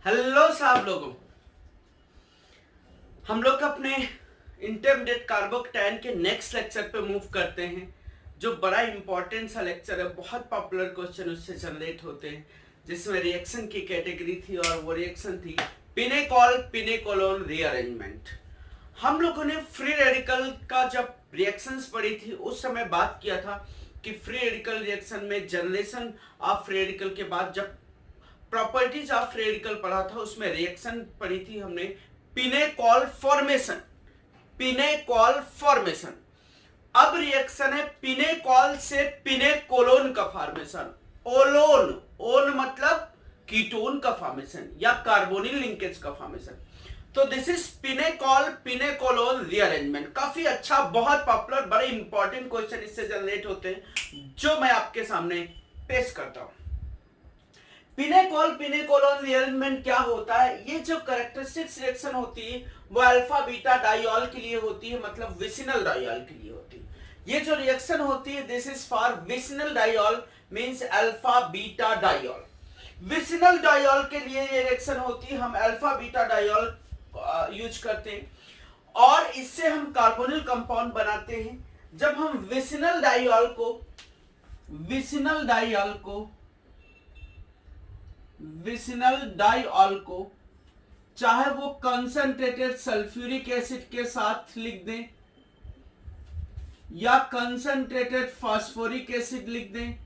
Hello साहब लोगों, हम लोग अपने इंटरमीडिएट कार्बोकेटायन के नेक्स्ट लेक्चर पे मूव करते हैं, जो बड़ा इंपॉर्टेंट सा लेक्चर है। बहुत पॉपुलर क्वेश्चन उससे जनरेट होते हैं, जिसमें रिएक्शन की कैटेगरी थी और वो रिएक्शन थी पिनेकॉल पिनेकोलोन रीअरेंजमेंट। हम लोगों ने फ्री रेडिकल का जब रिएक्शंस पढ़ी थी उस समय बात किया था कि फ्री रेडिकल रिएक्शन में जनरेशन ऑफ फ्री रेडिकल के बाद जब प्रॉपर्टीज ऑफ फ्री रेडिकल पढ़ा था उसमें रिएक्शन पढ़ी थी हमने पिनेकॉल फॉर्मेशन। पिनेकॉल फॉर्मेशन अब रिएक्शन है पिनेकॉल से पिनेकोलोन का फॉर्मेशन। ओलोन, ओन मतलब कीटोन का फॉर्मेशन या कार्बोनिल लिंकेज का फॉर्मेशन। तो this is pinacol pinacolone rearrangement. काफी अच्छा, बहुत पॉपुलर, बड़े इंपॉर्टेंट क्वेश्चन इससे जनरेट होते हैं, जो मैं आपके सामने पेश करता हूं। पिनेकॉल पिनेकोलोन रीअरेंजमेंट क्या होता है? ये जो कैरेक्टरिस्टिक्स रिएक्शन होती है वो अल्फा बीटा डाइऑल के लिए होती है, मतलब विसिनल डाइऑल के लिए होती है। ये जो रिएक्शन होती है this is for vicinal diol, means alpha beta diol. Vicinal diol के लिए ये रिएक्शन होती है, हम अल्फा बीटा डाइऑल यूज करते हैं और इससे हम कार्बोनिल कंपाउंड बनाते हैं। जब हम विसिनल डाइऑल को चाहे वो कंसंट्रेटेड सल्फ्यूरिक एसिड के साथ लिख दें या कंसंट्रेटेड फास्फोरिक एसिड लिख दें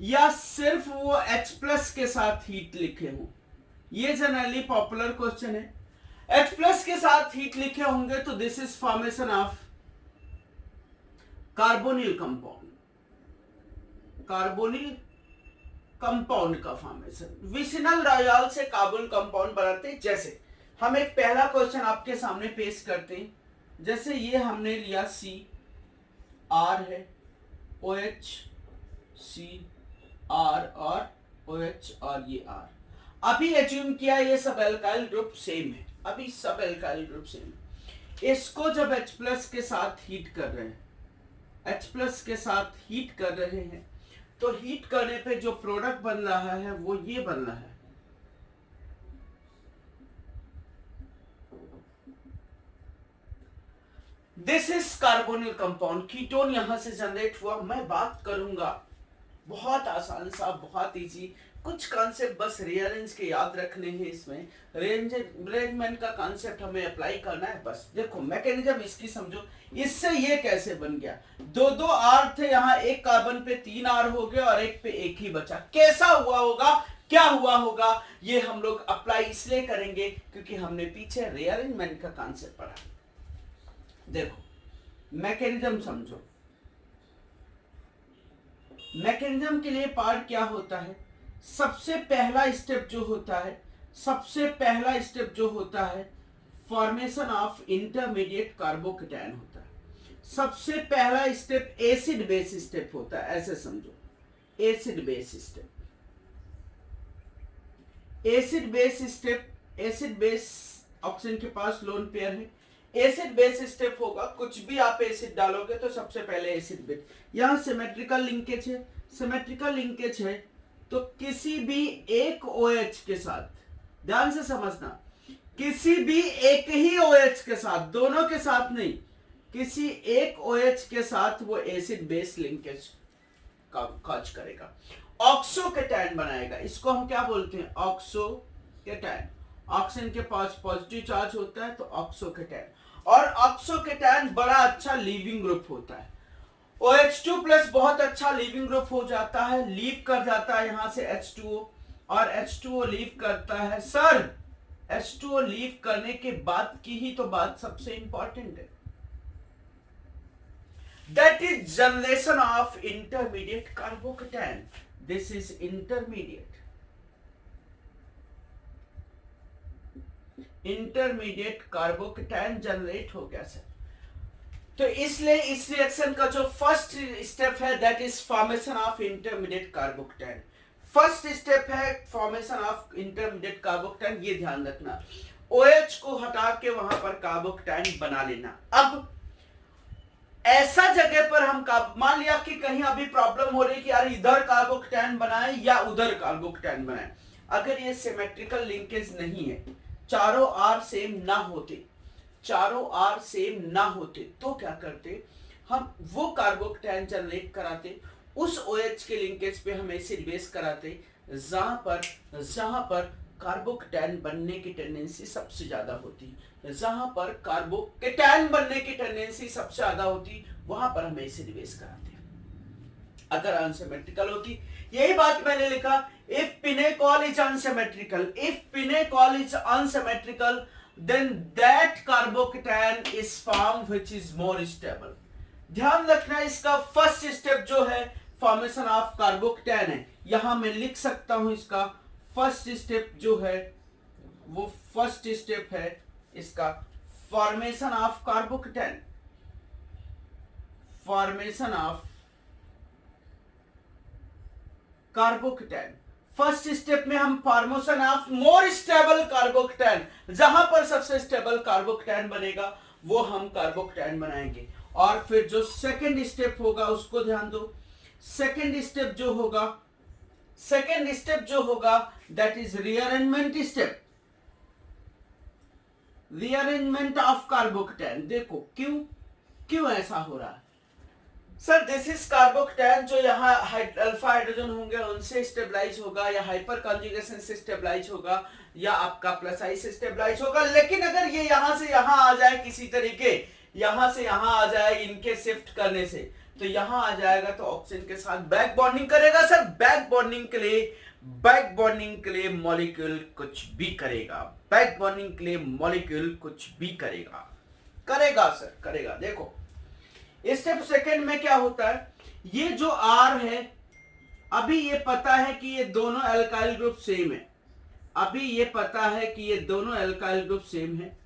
या सिर्फ वो H+ के साथ हीट लिखे हो, ये जनरली पॉपुलर क्वेश्चन है। H+ के साथ हीट लिखे होंगे तो this is formation of carbonyl compound, carbonyl compound का फॉर्मेशन। विसिनल डाइऑल से कार्बोनिल कंपाउंड बनाते हैं। जैसे हम एक पहला क्वेश्चन आपके सामने पेश करते हैं, जैसे ये हमने लिया CR है, OH CR और OH और ये R। अभी एज्यूम किया ये सब एल्काइल ग्रुप सेम है, अभी सब एल्काइल ग्रुप सेम है। इसको जब H+ के साथ हीट कर रहे हैं, H+ के साथ हीट कर रहे हैं तो हीट करने पे जो प्रोडक्ट बन रहा है वो ये बन रहा है। This is carbonyl compound. Ketone यहां से जनरेट हुआ। मैं बात करूंगा बहुत आसान सा, बहुत इजी, कुछ कॉन्सेप्ट बस रीअरेंज के याद रखने हैं। इसमें अरेंजमेंट का कॉन्सेप्ट हमें अप्लाई करना है। बस देखो मैकेनिज्म इसकी समझो। इससे ये कैसे बन गया? दो R थे, यहाँ एक कार्बन पे 3 R हो गए और एक पे एक ही बचा। कैसा हुआ होगा, क्या हुआ होगा, ये हम लोग अप्लाई इसलिए करेंगे क्योंकि हमने पीछे रीअरेंजमेंट का कॉन्सेप्ट पढ़ा। देखो मैकेनिज्म समझो। मैकेनिज्म के लिए पार्ट क्या होता है? सबसे पहला स्टेप जो होता है फॉर्मेशन ऑफ इंटरमीडिएट कार्बोकेटायन होता है। सबसे पहला स्टेप एसिड बेस स्टेप होता है, ऐसे समझो। एसिड बेस ऑक्सीजन के पास लोन पेयर है। एसिड बेस स्टेप होगा, कुछ भी आप एसिड डालोगे तो सबसे पहले एसिड बेस। यहां सिमेट्रिकल लिंकेज है तो किसी भी एक OH के साथ, ध्यान से समझना, किसी भी एक ही OH के साथ, दोनों के साथ नहीं, किसी एक OH के साथ वो एसिड बेस लिंकेज का काज करेगा, ऑक्सोकेटायन बनाएगा। इसको हम क्या बोलते हैं? ऑक्सोकेटायन। ऑक्सीजन के पास पॉजिटिव चार्ज होता है तो ऑक्सोकेटायन। और ऑक्सोकेटायन बड़ा अच्छा लीविंग ग्रुप होता है। OH2+ बहुत अच्छा लीविंग ग्रुप हो जाता है, लीव कर जाता है यहां से H2O और H2O लीव करता है। सर H2O लीव करने के बाद की ही तो बात सबसे इंपॉर्टेंट है, that is generation of intermediate carbocation. This is intermediate carbocation generate हो गया सर। तो इसलिए इस रिएक्शन का जो फर्स्ट स्टेप है that is formation of intermediate carbocation. First step है फॉर्मेशन ऑफ इंटरमीडिएट कार्बोकेटायन, ये ध्यान रखना। OH को हटा के वहां पर कार्बोकेटायन बना लेना। अब ऐसा जगह पर हम मान लिया कि कहीं अभी प्रॉब्लम हो रही है कि यार इधर कार्बोकेटायन बनाए या उधर कार्बोकेटायन बनाए, अगर ये सिमेट्रिकल लिंकेज नहीं है, चारों आर सेम ना होते, चारों आर सेम ना होते, तो क्या करते हम, वो कार्बोकेटायन जनरेट कराते, उस OH के लिंकेज पे हम एसिड बेस कराते जहां पर कार्बोकेटायन बनने की टेंडेंसी सबसे ज्यादा होती, जहां पर कार्बोकेटायन बनने की टेंडेंसी सबसे ज्यादा होती वहां पर हम एसिड बेस कराते। अगर अनसिमेट्रिकल होती, यही बात मैंने लिखा, if pinacol is unsymmetrical, if pinacol is unsymmetrical then that carbocation is formed which is more stable। ध्यान रखना इसका फर्स्ट स्टेप जो है फॉर्मेशन ऑफ कार्बोकेटायन है, यहां मैं लिख सकता हूं इसका फर्स्ट स्टेप जो है वो फर्स्ट स्टेप है इसका formation of carbocation, formation of carbocation. First step में हम formation of more stable carbocation, जहां पर सबसे स्टेबल कार्बोकेटायन बनेगा वो हम कार्बोकेटायन बनाएंगे। और फिर जो सेकंड स्टेप होगा उसको ध्यान दो, सेकंड स्टेप जो होगा that is rearrangement step, rearrangement of carbocation. देखो क्यों ऐसा हो रहा है सर, दिस इज कार्बोकेटायन जो यहाँ अल्फा हाइड्रोजन होंगे उनसे स्टेबलाइज होगा, या हाइपर कॉन्जुगेशन से स्टेबलाइज होगा, या आपका प्लस आई से स्टेबलाइज होगा। लेकिन अगर ये यहां से यहां आ जाए किसी तरीके, यहां से यहां आ जाए इनके शिफ्ट करने से, तो यहां आ जाएगा तो ऑक्सीजन के साथ बैक बॉन्डिंग करेगा। सर बैक बॉन्डिंग के लिए मॉलिक्यूल कुछ भी करेगा, बैक बॉन्डिंग के लिए मॉलिक्यूल कुछ भी करेगा सर, करेगा। देखो स्टेप सेकंड में क्या होता है, ये जो R है, अभी ये पता है कि ये दोनों एल्काइल ग्रुप सेम है, अभी ये पता है कि ये दोनों एल्काइल ग्रुप सेम है,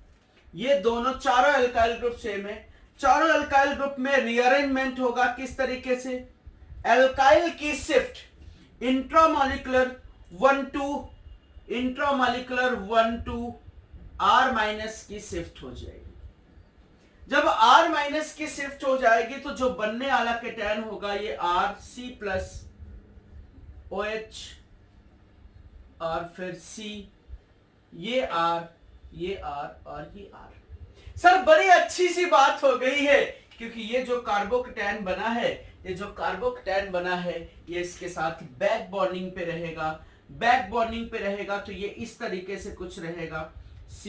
ये दोनों चारों एल्काइल ग्रुप सेम है। चारों एल्काइल ग्रुप में रीअरेंजमेंट होगा किस तरीके से, एल्काइल की शिफ्ट इंट्रामॉलिक्यूलर 1 to R- की शिफ्ट हो जाएगी। जब R- की शिफ्ट हो जाएगी तो जो बनने वाला केटायन होगा ये RC+OH और फिर C, ये R और ये R। सर बड़ी अच्छी सी बात हो गई है, क्योंकि ये जो कार्बोकेटायन बना है, ये इसके साथ बैक बॉन्डिंग पे रहेगा, तो ये इस तरीके से कुछ रहेगा, C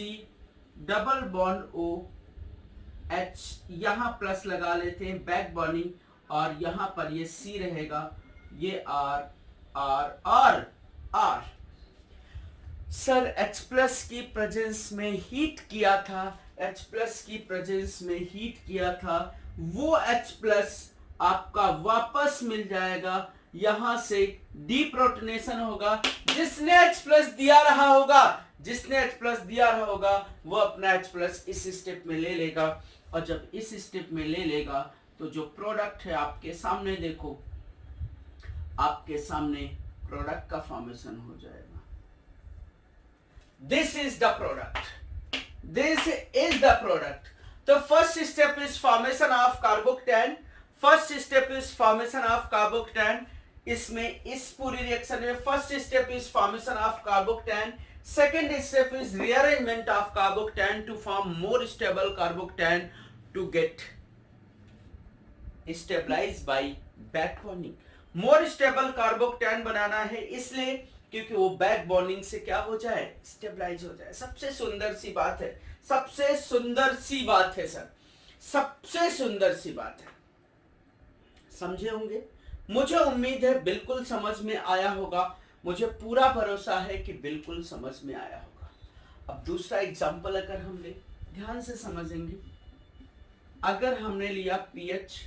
डबल बॉन्ड OH, यहां प्लस लगा लेते हैं बैक बॉन्डिंग, और यहां पर ये C रहेगा, ये R। सर H+ की प्रेजेंस में हीट किया था, वो H+ आपका वापस मिल जाएगा, यहां से डीप्रोटोनेशन होगा। जिसने H+ दिया रहा होगा वो अपना H+ इस स्टेप में ले लेगा, और जब इस स्टेप में ले लेगा तो जो प्रोडक्ट है आपके सामने, देखो आपके सामने प्रोडक्ट का फॉर्मेशन हो जाएगा। This is the product. तो first step is formation of carbocation, इसमें इस पूरी रिएक्शन में first step is formation of carbocation, second step is rearrangement of carbocation to form more stable carbocation to get stabilized by back bonding। more stable carbocation बनाना है इसलिए क्योंकि वो back bonding से क्या हो जाए, स्टेबलाइज हो जाए। सबसे सुंदर सी बात है सर, सबसे सुंदर सी बात है। समझे होंगे, मुझे उम्मीद है बिल्कुल समझ में आया होगा, मुझे पूरा भरोसा है कि बिल्कुल समझ में आया होगा। अब दूसरा एग्जांपल अगर हम ले, ध्यान से समझेंगे। अगर हमने लिया PH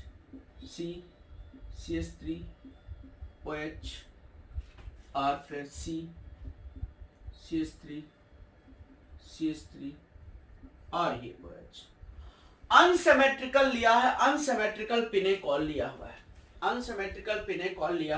CH3OH और फिर CH3 और ये OH, अनसिमेट्रिकल लिया है, अनसिमेट्रिकल पिनेकॉल लिया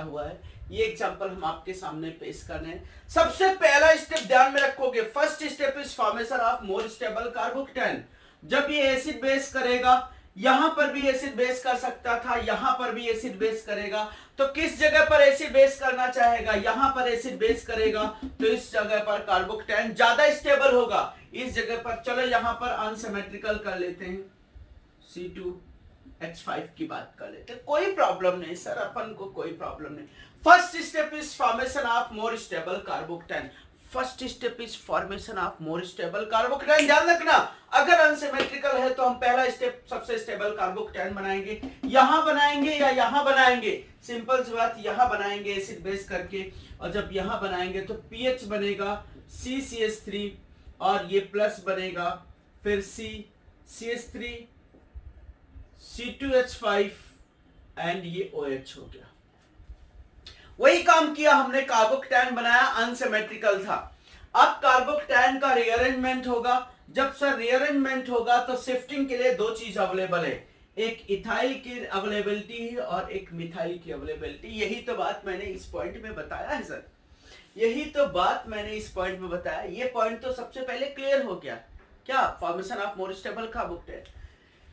हुआ है। ये एग्जांपल हम आपके सामने पेश कर रहे हैं। सबसे पहला स्टेप ध्यान में रखोगे, first step is formation of more stable carbocation. जब ये एसिड बेस करेगा, यहां पर भी एसिड बेस कर सकता था, यहां पर भी एसिड बेस करेगा। तो किस जगह पर एसिड बेस करना चाहेगा? यहां पर एसिड बेस करेगा तो इस जगह पर कार्बोक्टेन ज्यादा स्टेबल होगा। इस जगह पर चलो यहां पर अनसिमेट्रिकल कर लेते हैं, C2H5 की बात कर लेते हैं। कोई प्रॉब्लम नहीं सर, अपन को कोई प्रॉब्लम नहीं। First step is formation of more stable carbocation. First step is formation of more stable carbocation. ध्यान रखना, अगर अनसिमेट्रिकल है तो हम पहला स्टेप सबसे स्टेबल कार्बोक्टेन बनाएंगे। यहां बनाएंगे या यहां बनाएंगे? सिंपल सी बात, यहां बनाएंगे एसिड बेस करके, और जब यहां बनाएंगे तो पीएच बनेगा CCH3 और ये प्लस बनेगा, फिर CH3 C2H5 एंड ये OH हो गया। वही काम किया हमने, कार्बोक्टेन बनाया, अनसिमेट्रिकल था। अब कार्बोक्टेन का रीअरेंजमेंट होगा। जब सर रीअरेंजमेंट होगा तो शिफ्टिंग के लिए दो चीज अवेलेबल है, एक इथाइल की अवेलेबिलिटी है और एक मिथाइल की अवेलेबिलिटी। यही तो बात मैंने इस पॉइंट में बताया है सर, यही तो बात मैंने इस पॉइंट में बताया। ये पॉइंट तो सबसे पहले क्लियर हो गया। क्या? Formation of more stable carbocation.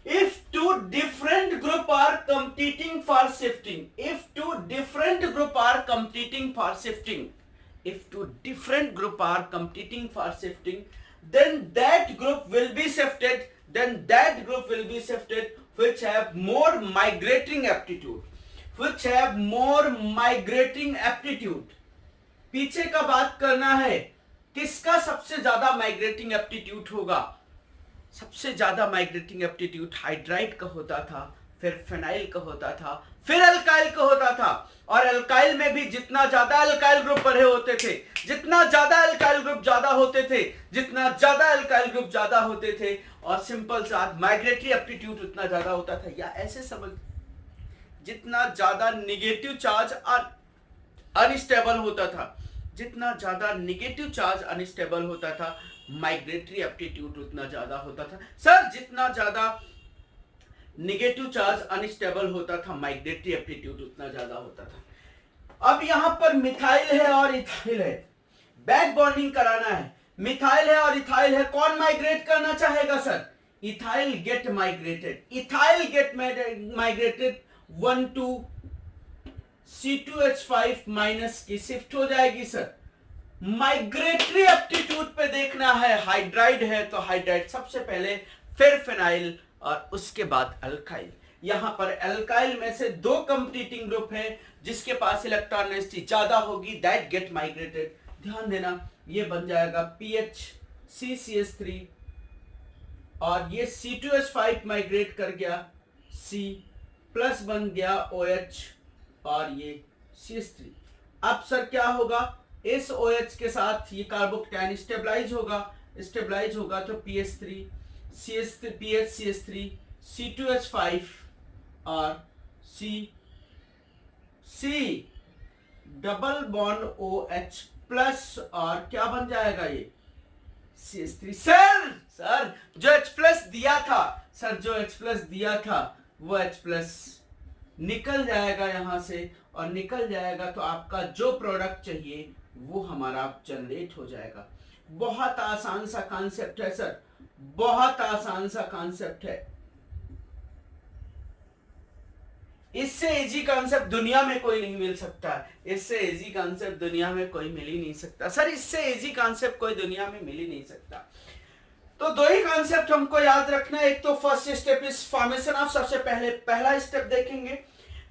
If two different group are competing for shifting, if two different group are competing for shifting, if two different group are competing for shifting, then that group will be shifted, then that group will be shifted which have more migrating aptitude, which have more migrating aptitude। पीछे का बात करना है, किसका सबसे ज्यादा migrating aptitude होगा? सबसे ज्यादा माइग्रेटिंग एप्टीट्यूड हाइड्राइड का होता था, फिर फेनाइल का होता था, फिर अल्काइल का होता था। और अल्काइल में भी जितना ज्यादा अल्काइल ग्रुप बड़े होते थे, जितना ज्यादा अल्काइल ग्रुप ज्यादा होते थे, जितना ज्यादा अल्काइल ग्रुप ज्यादा होते थे, और सिंपल सा माइग्रेटरी एप्टीट्यूड उतना ज्यादा होता था। या ऐसे समझ, जितना ज्यादा निगेटिव चार्ज अनस्टेबल होता था, जितना ज्यादा निगेटिव चार्ज अनस्टेबल होता था, माइग्रेटरी एप्टीट्यूड उतना ज्यादा होता था। सर जितना ज्यादा निगेटिव चार्ज अनस्टेबल होता था, माइग्रेटरी एप्टीट्यूड उतना ज्यादा होता था। अब यहां पर मिथाइल है और इथाइल है, बैक बॉन्डिंग कराना है। मिथाइल है और इथाइल है, कौन माइग्रेट करना चाहेगा sir? Ethyl get migrated, ethyl get migrated 1 to C2H5 minus की शिफ्ट हो जाएगी सर। माइग्रेटरी एप्टीट्यूड पे देखना है, हाइड्राइड है तो हाइड्राइड सबसे पहले, फिर फिनाइल और उसके बाद अल्काइल। यहां पर अल्काइल में से दो कंपीटिंग ग्रुप है, जिसके पास इलेक्ट्रॉन डेंसिटी ज्यादा होगी, दैट गेट माइग्रेटेड। ध्यान देना, ये बन जाएगा PH CCH3 और ये C2H5 माइग्रेट कर गया, C प्लस बन गया OH और ये CH3। अब सर क्या होगा? इस OH के साथ ये कार्बोक्टेन स्टेबलाइज होगा, स्टेबलाइज होगा तो PH3 CH3 PH CH3 C2H5 और C double bond OH plus, और क्या बन जाएगा ये CH3। सर जो H प्लस दिया था, सर जो H प्लस दिया था वो H प्लस निकल जाएगा यहां से, और निकल जाएगा तो आपका जो प्रोडक्ट चाहिए वो हमारा जनरेट हो जाएगा। बहुत आसान सा कॉन्सेप्ट है सर, बहुत आसान सा कॉन्सेप्ट है। इससे इजी कॉन्सेप्ट दुनिया में कोई नहीं मिल सकता, इससे इजी कॉन्सेप्ट दुनिया में कोई मिल ही नहीं सकता सर, इससे इजी कॉन्सेप्ट कोई दुनिया में मिल ही नहीं सकता। तो दो ही कॉन्सेप्ट हमको याद रखना है। एक तो first step is formation of, सबसे पहले पहला स्टेप देखेंगे।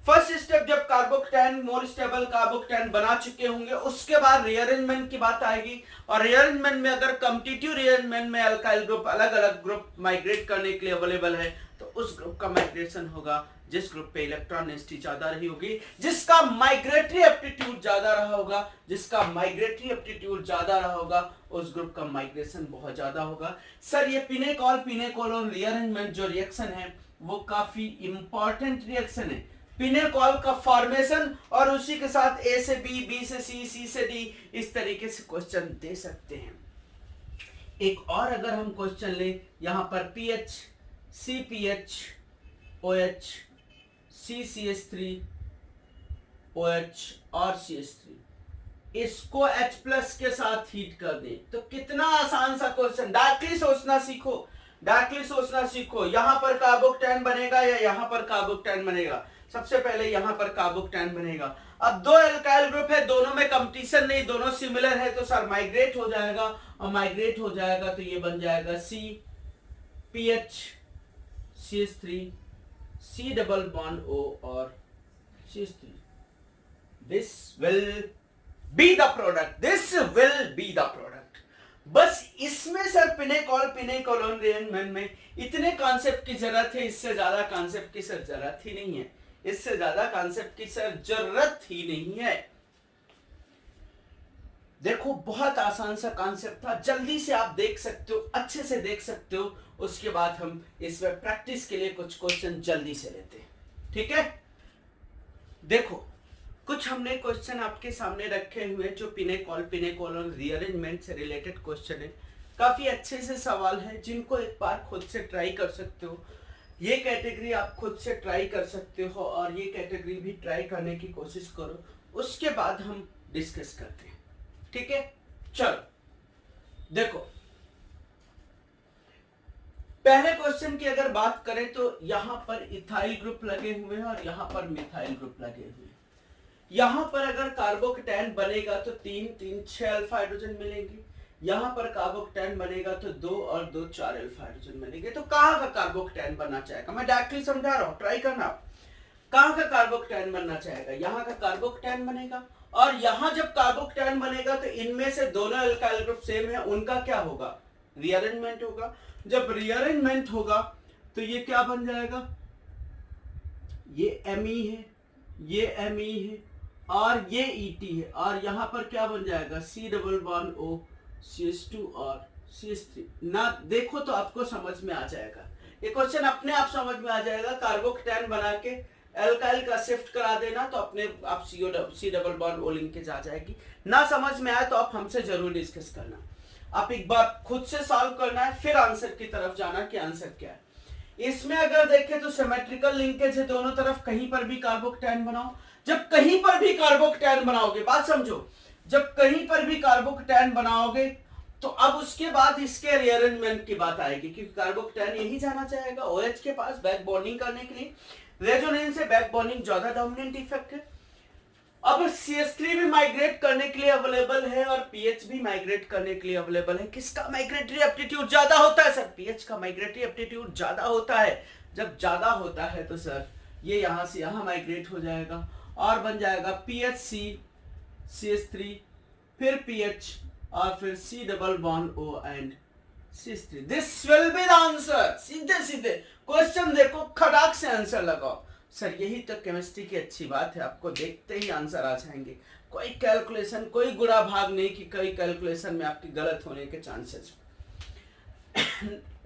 फर्स्ट स्टेप जब कार्बोक्टेन मोर स्टेबल कार्बोक्टेन बना चुके होंगे, उसके बाद रीअरेंजमेंट की बात आएगी। और रीअरेंजमेंट में अगर कॉम्पिटिटिव रीअरेंजमेंट में अल्काइल ग्रुप अलग अलग ग्रुप माइग्रेट करने के लिए अवेलेबल है, तो उस ग्रुप का माइग्रेशन होगा जिस ग्रुप पे इलेक्ट्रॉन डेंसिटी ज्यादा रही होगी, जिसका माइग्रेटरी एप्टीट्यूड ज्यादा रहा होगा, जिसका माइग्रेटरी एप्टीट्यूड ज्यादा रहा होगा, उस ग्रुप का माइग्रेशन बहुत ज्यादा होगा। सर ये पिनेकॉल पिनेकोलोन रीअरेंजमेंट जो रिएक्शन है वो काफी इंपॉर्टेंट रिएक्शन है। पिनेकॉल का फॉर्मेशन और उसी के साथ A से B, B से C, C से D, इस तरीके से क्वेश्चन दे सकते हैं। एक और अगर हम क्वेश्चन लें, यहां पर PH CPH OH CCH3 OH और CH3, इसको H प्लस के साथ हीट कर दें तो कितना आसान सा क्वेश्चन। डायरेक्टली सोचना सीखो, डायरेक्टली सोचना सीखो, यहां पर कार्बोक्टेन बनेगा या यहां पर कार्बोक्टेन बनेगा। सबसे पहले यहां पर कार्बोक्टेन बनेगा। अब दो एल्काइल ग्रुप है, दोनों में कंपटीशन नहीं, दोनों सिमिलर है, तो सर माइग्रेट हो जाएगा, और माइग्रेट हो जाएगा तो ये बन जाएगा CPH CH3 C double bond O और CH3। This will be the product, this will be the product. बस इसमें सर पिनेकोलोन रिएरेंजमेंट में इतने कॉन्सेप्ट की जरूरत है, इससे ज्यादा कॉन्सेप्ट की सर जरूरत ही नहीं है, इससे ज्यादा कॉन्सेप्ट की सर जरूरत ही नहीं है। देखो बहुत आसान सा कॉन्सेप्ट था, जल्दी से आप देख सकते हो, अच्छे से देख सकते हो। उसके बाद हम इसमें प्रैक्टिस के लिए कुछ क्वेश्चन जल्दी से लेते हैं, ठीक है। देखो कुछ हमने क्वेश्चन आपके सामने रखे हुए जो पिनेकोलोन रीअरेंजमेंट से रिलेटेड क्वेश्चन है। काफी अच्छे से सवाल है, जिनको एक बार खुद से ट्राई कर सकते हो। ये कैटेगरी आप खुद से ट्राई कर सकते हो और ये कैटेगरी भी ट्राई करने की कोशिश करो, उसके बाद हम डिस्कस करते हैं, ठीक है। चलो देखो, पहले क्वेश्चन की अगर बात करें तो यहां पर इथाइल ग्रुप लगे हुए हैं और यहां पर मिथाइल ग्रुप लगे हुए हैं। यहां पर अगर कार्बोक्टेन बनेगा तो 6 अल्फा हाइड्रोजन मिलेंगे, यहां पर कार्बोक्टेन बनेगा तो 2 और 2 4 अल्फा हाइड्रोजन मिलेंगे। तो कहां का कार्बोक्टेन बनना चाहेगा, मैं डायरेक्टली समझा रहा हूं, ट्राई करना। कहां का कार्बोक्टेन बनना चाहेगा, यहां का कार्बोक्टेन बनेगा, और यहां जब कार्बोक्टेन बनेगा तो इनमें से दोनों अल्काइल ग्रुप सेम है, उनका क्या होगा, रीअरेंजमेंट होगा। जब रीअरेंजमेंट होगा तो ये क्या बन जाएगा, ये Me है, ये Me है, और ये Et है, और यहां पर क्या बन जाएगा, C double bond O CH2 और CH3 ना। देखो तो आपको समझ में आ जाएगा, ये क्वेश्चन अपने आप समझ में आ जाएगा। कार्बोक्टेन बना के एल्काइल का शिफ्ट करा देना तो अपने आप C double bond O linkage आ जाएगी। ना समझ में आए तो आप हमसे जरूर डिस्कस करना, आप एक बार खुद से सॉल्व करना है, फिर आंसर की तरफ जाना कि आंसर क्या है। इसमें अगर देखें तो सिमेट्रिकल लिंकेज है, दोनों तरफ कहीं पर भी कार्बोक्टेन बनाओ। जब कहीं पर भी कार्बोक्टेन बनाओगे, बात समझो, जब कहीं पर भी कार्बोक्टेन बनाओगे तो अब उसके बाद इसके रीअरेंजमेंट की बात आएगी, क्योंकि कार्बोक्टेन यही जाना चाहेगा OH के पास बैक बॉन्डिंग करने के लिए। रेजोनेंस से बैक बॉन्डिंग ज्यादा डोमिनेंट इफेक्ट है। अब CH3 भी माइग्रेट करने के लिए अवेलेबल है और PH भी माइग्रेट करने के लिए अवेलेबल है। किसका माइग्रेटरी एप्टीट्यूड ज्यादा होता है सर, PH का माइग्रेटरी एप्टीट्यूड ज्यादा होता है। जब ज्यादा होता है तो सर ये यहां से यहां माइग्रेट हो जाएगा और बन जाएगा PHC CH3 फिर PH और फिर C double bond O and CH3। This will be the answer. सीधे सीधे क्वेश्चन देखो, खटाक से आंसर लगाओ। सर यही तो केमिस्ट्री की अच्छी बात है, आपको देखते ही आंसर आ जाएंगे। कोई कैलकुलेशन, कोई गुणा भाग नहीं कि कई कैलकुलेशन में आपकी गलत होने के चांसेस।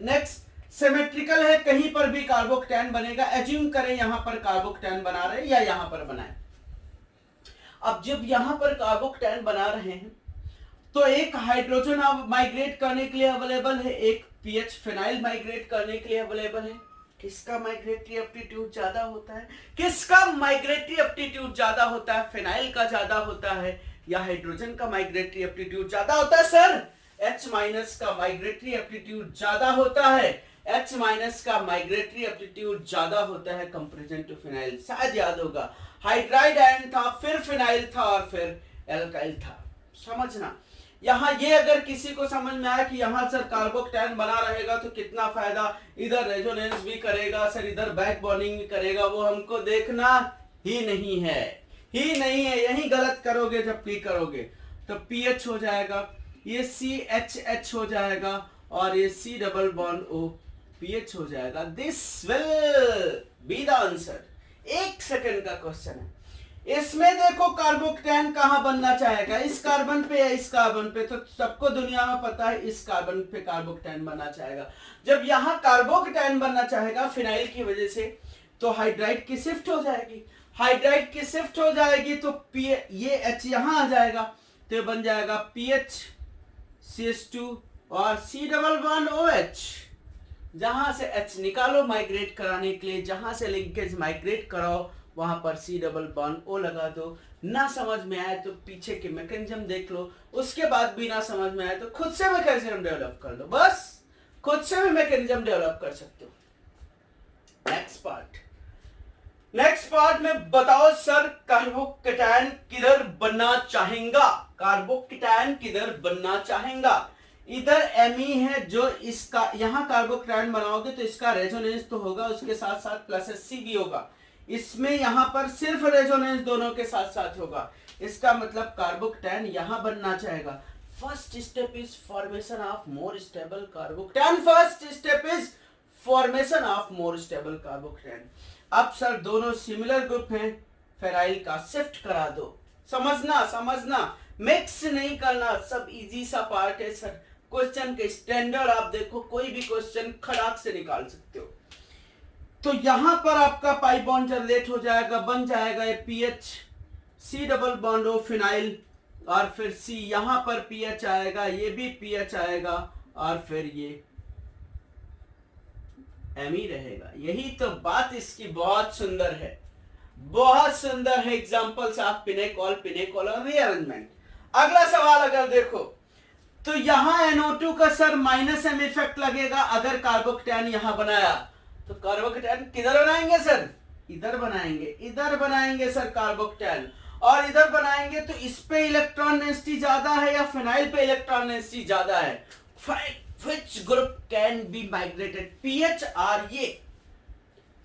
नेक्स्ट, सिमेट्रिकल है, कहीं पर भी कार्बोक्टेन बनेगा। एज्यूम करें यहां पर कार्बोक्टेन बना रहे या यहां पर बनाए। अब जब यहां पर कार्बोक्टेन बना रहे हैं तो एक हाइड्रोजन अब माइग्रेट करने के लिए अवेलेबल है, एक पीएच फिनाइल माइग्रेट करने के लिए अवेलेबल है। किसका माइग्रेटरी एप्टीट्यूड ज्यादा होता है? किसका माइग्रेटरी एप्टीट्यूड ज्यादा होता है? फिनाइल का ज्यादा होता है या हाइड्रोजन का माइग्रेटरी एप्टीट्यूड ज्यादा होता है? सर H माइनस का माइग्रेटरी एप्टीट्यूड ज्यादा होता है। H माइनस का माइग्रेटरी एप्टीट्यूड ज्यादा होता है कंपैरिजन टू फिनाइल। शायद याद होगा, हाइड्राइड आयन था, फिर फिनाइल था और फिर एल्काइल था। समझना, यहाँ ये अगर किसी को समझ में आया कि यहाँ सर कार्बोक्टेन बना रहेगा तो कितना फायदा, इधर रेजोनेंस भी करेगा सर, इधर बैक बॉन्डिंग भी करेगा, वो हमको देखना ही नहीं है, ही नहीं है। यही गलत करोगे जब पी करोगे तो पीएच हो जाएगा, ये CHH हो जाएगा और ये C double bond O pH हो जाएगा। This will be the answer. 1 second का क्वेश्चन है। इसमें देखो कार्बोक्टेन कहां बनना चाहेगा, इस कार्बन पे या इस कार्बन पे? तो सबको दुनिया में पता है इस कार्बन पे कार्बोक्टेन बनना चाहेगा। जब यहां कार्बोक्टेन बनना चाहेगा फिनाइल की वजह से तो हाइड्राइड की शिफ्ट हो जाएगी, हाइड्राइड की शिफ्ट हो जाएगी तो ये H यहां आ जाएगा तो बन जाएगा PH CH2 और C डबल बॉन्ड OH। जहां से H निकालो माइग्रेट कराने के लिए, जहां से लिंकेज माइग्रेट कराओ वहां पर C डबल बॉन्ड O लगा दो। ना समझ में आए तो पीछे के मैकेनिज्म देख लो, उसके बाद भी ना समझ में आए तो खुद से मैकेनिज्म डेवलप कर लो। बस खुद से भी मैकेनिज्म डेवलप कर सकते हो। नेक्स्ट पार्ट में बताओ सर कार्बोकेटायन किधर बनना चाहेगा, कार्बोकेटायन किधर बनना चाहेगा। इधर Me है जो इसका यहाँ कार्बोकेटायन बनाओगे तो इसका रेजोनेंस तो होगा, उसके साथ साथ प्लस Hc भी होगा। इसमें यहाँ पर सिर्फ रेजोनेंस दोनों के साथ साथ होगा, इसका मतलब कार्बोकेटायन यहाँ बनना चाहेगा। First step is formation of more stable carbocation, first step is formation of more stable carbocation. अब सर दोनों सिमिलर ग्रुप हैं, फेराइल का शिफ्ट करा दो। समझना मिक्स नहीं करना, सब इजी सा पार्ट है सर। क्वेश्चन के स्टैंडर्ड आप देखो, कोई भी क्वेश्चन खड़ाक से निकाल सकते हो। तो यहां पर आपका पाई बॉन्ड जनरेट हो जाएगा, बन जाएगा ये Ph, C double bond O phenyl, और फिर सी यहां पर पीएच आएगा, ये भी पीएच आएगा, और फिर ये एमी रहेगा। यही तो बात इसकी बहुत सुंदर है, बहुत सुंदर है। एग्जांपल्स ऑफ पिनेकॉल और रीअरेंजमेंट। अगला सवाल अगर देखो तो यहां NO2 का सर माइनस एम इफेक्ट लगेगा अगर कार्बोकेटायन यहां बनाया, तो कार्बोकेटायन किधर बनाएंगे सर, इधर बनाएंगे सर कार्बोकेटायन, और इधर बनाएंगे तो इस पे इलेक्ट्रॉन डेंसिटी ज्यादा है या फिनाइल पे इलेक्ट्रॉन डेंसिटी ज्यादा है। Which group can be migrated, pH और ये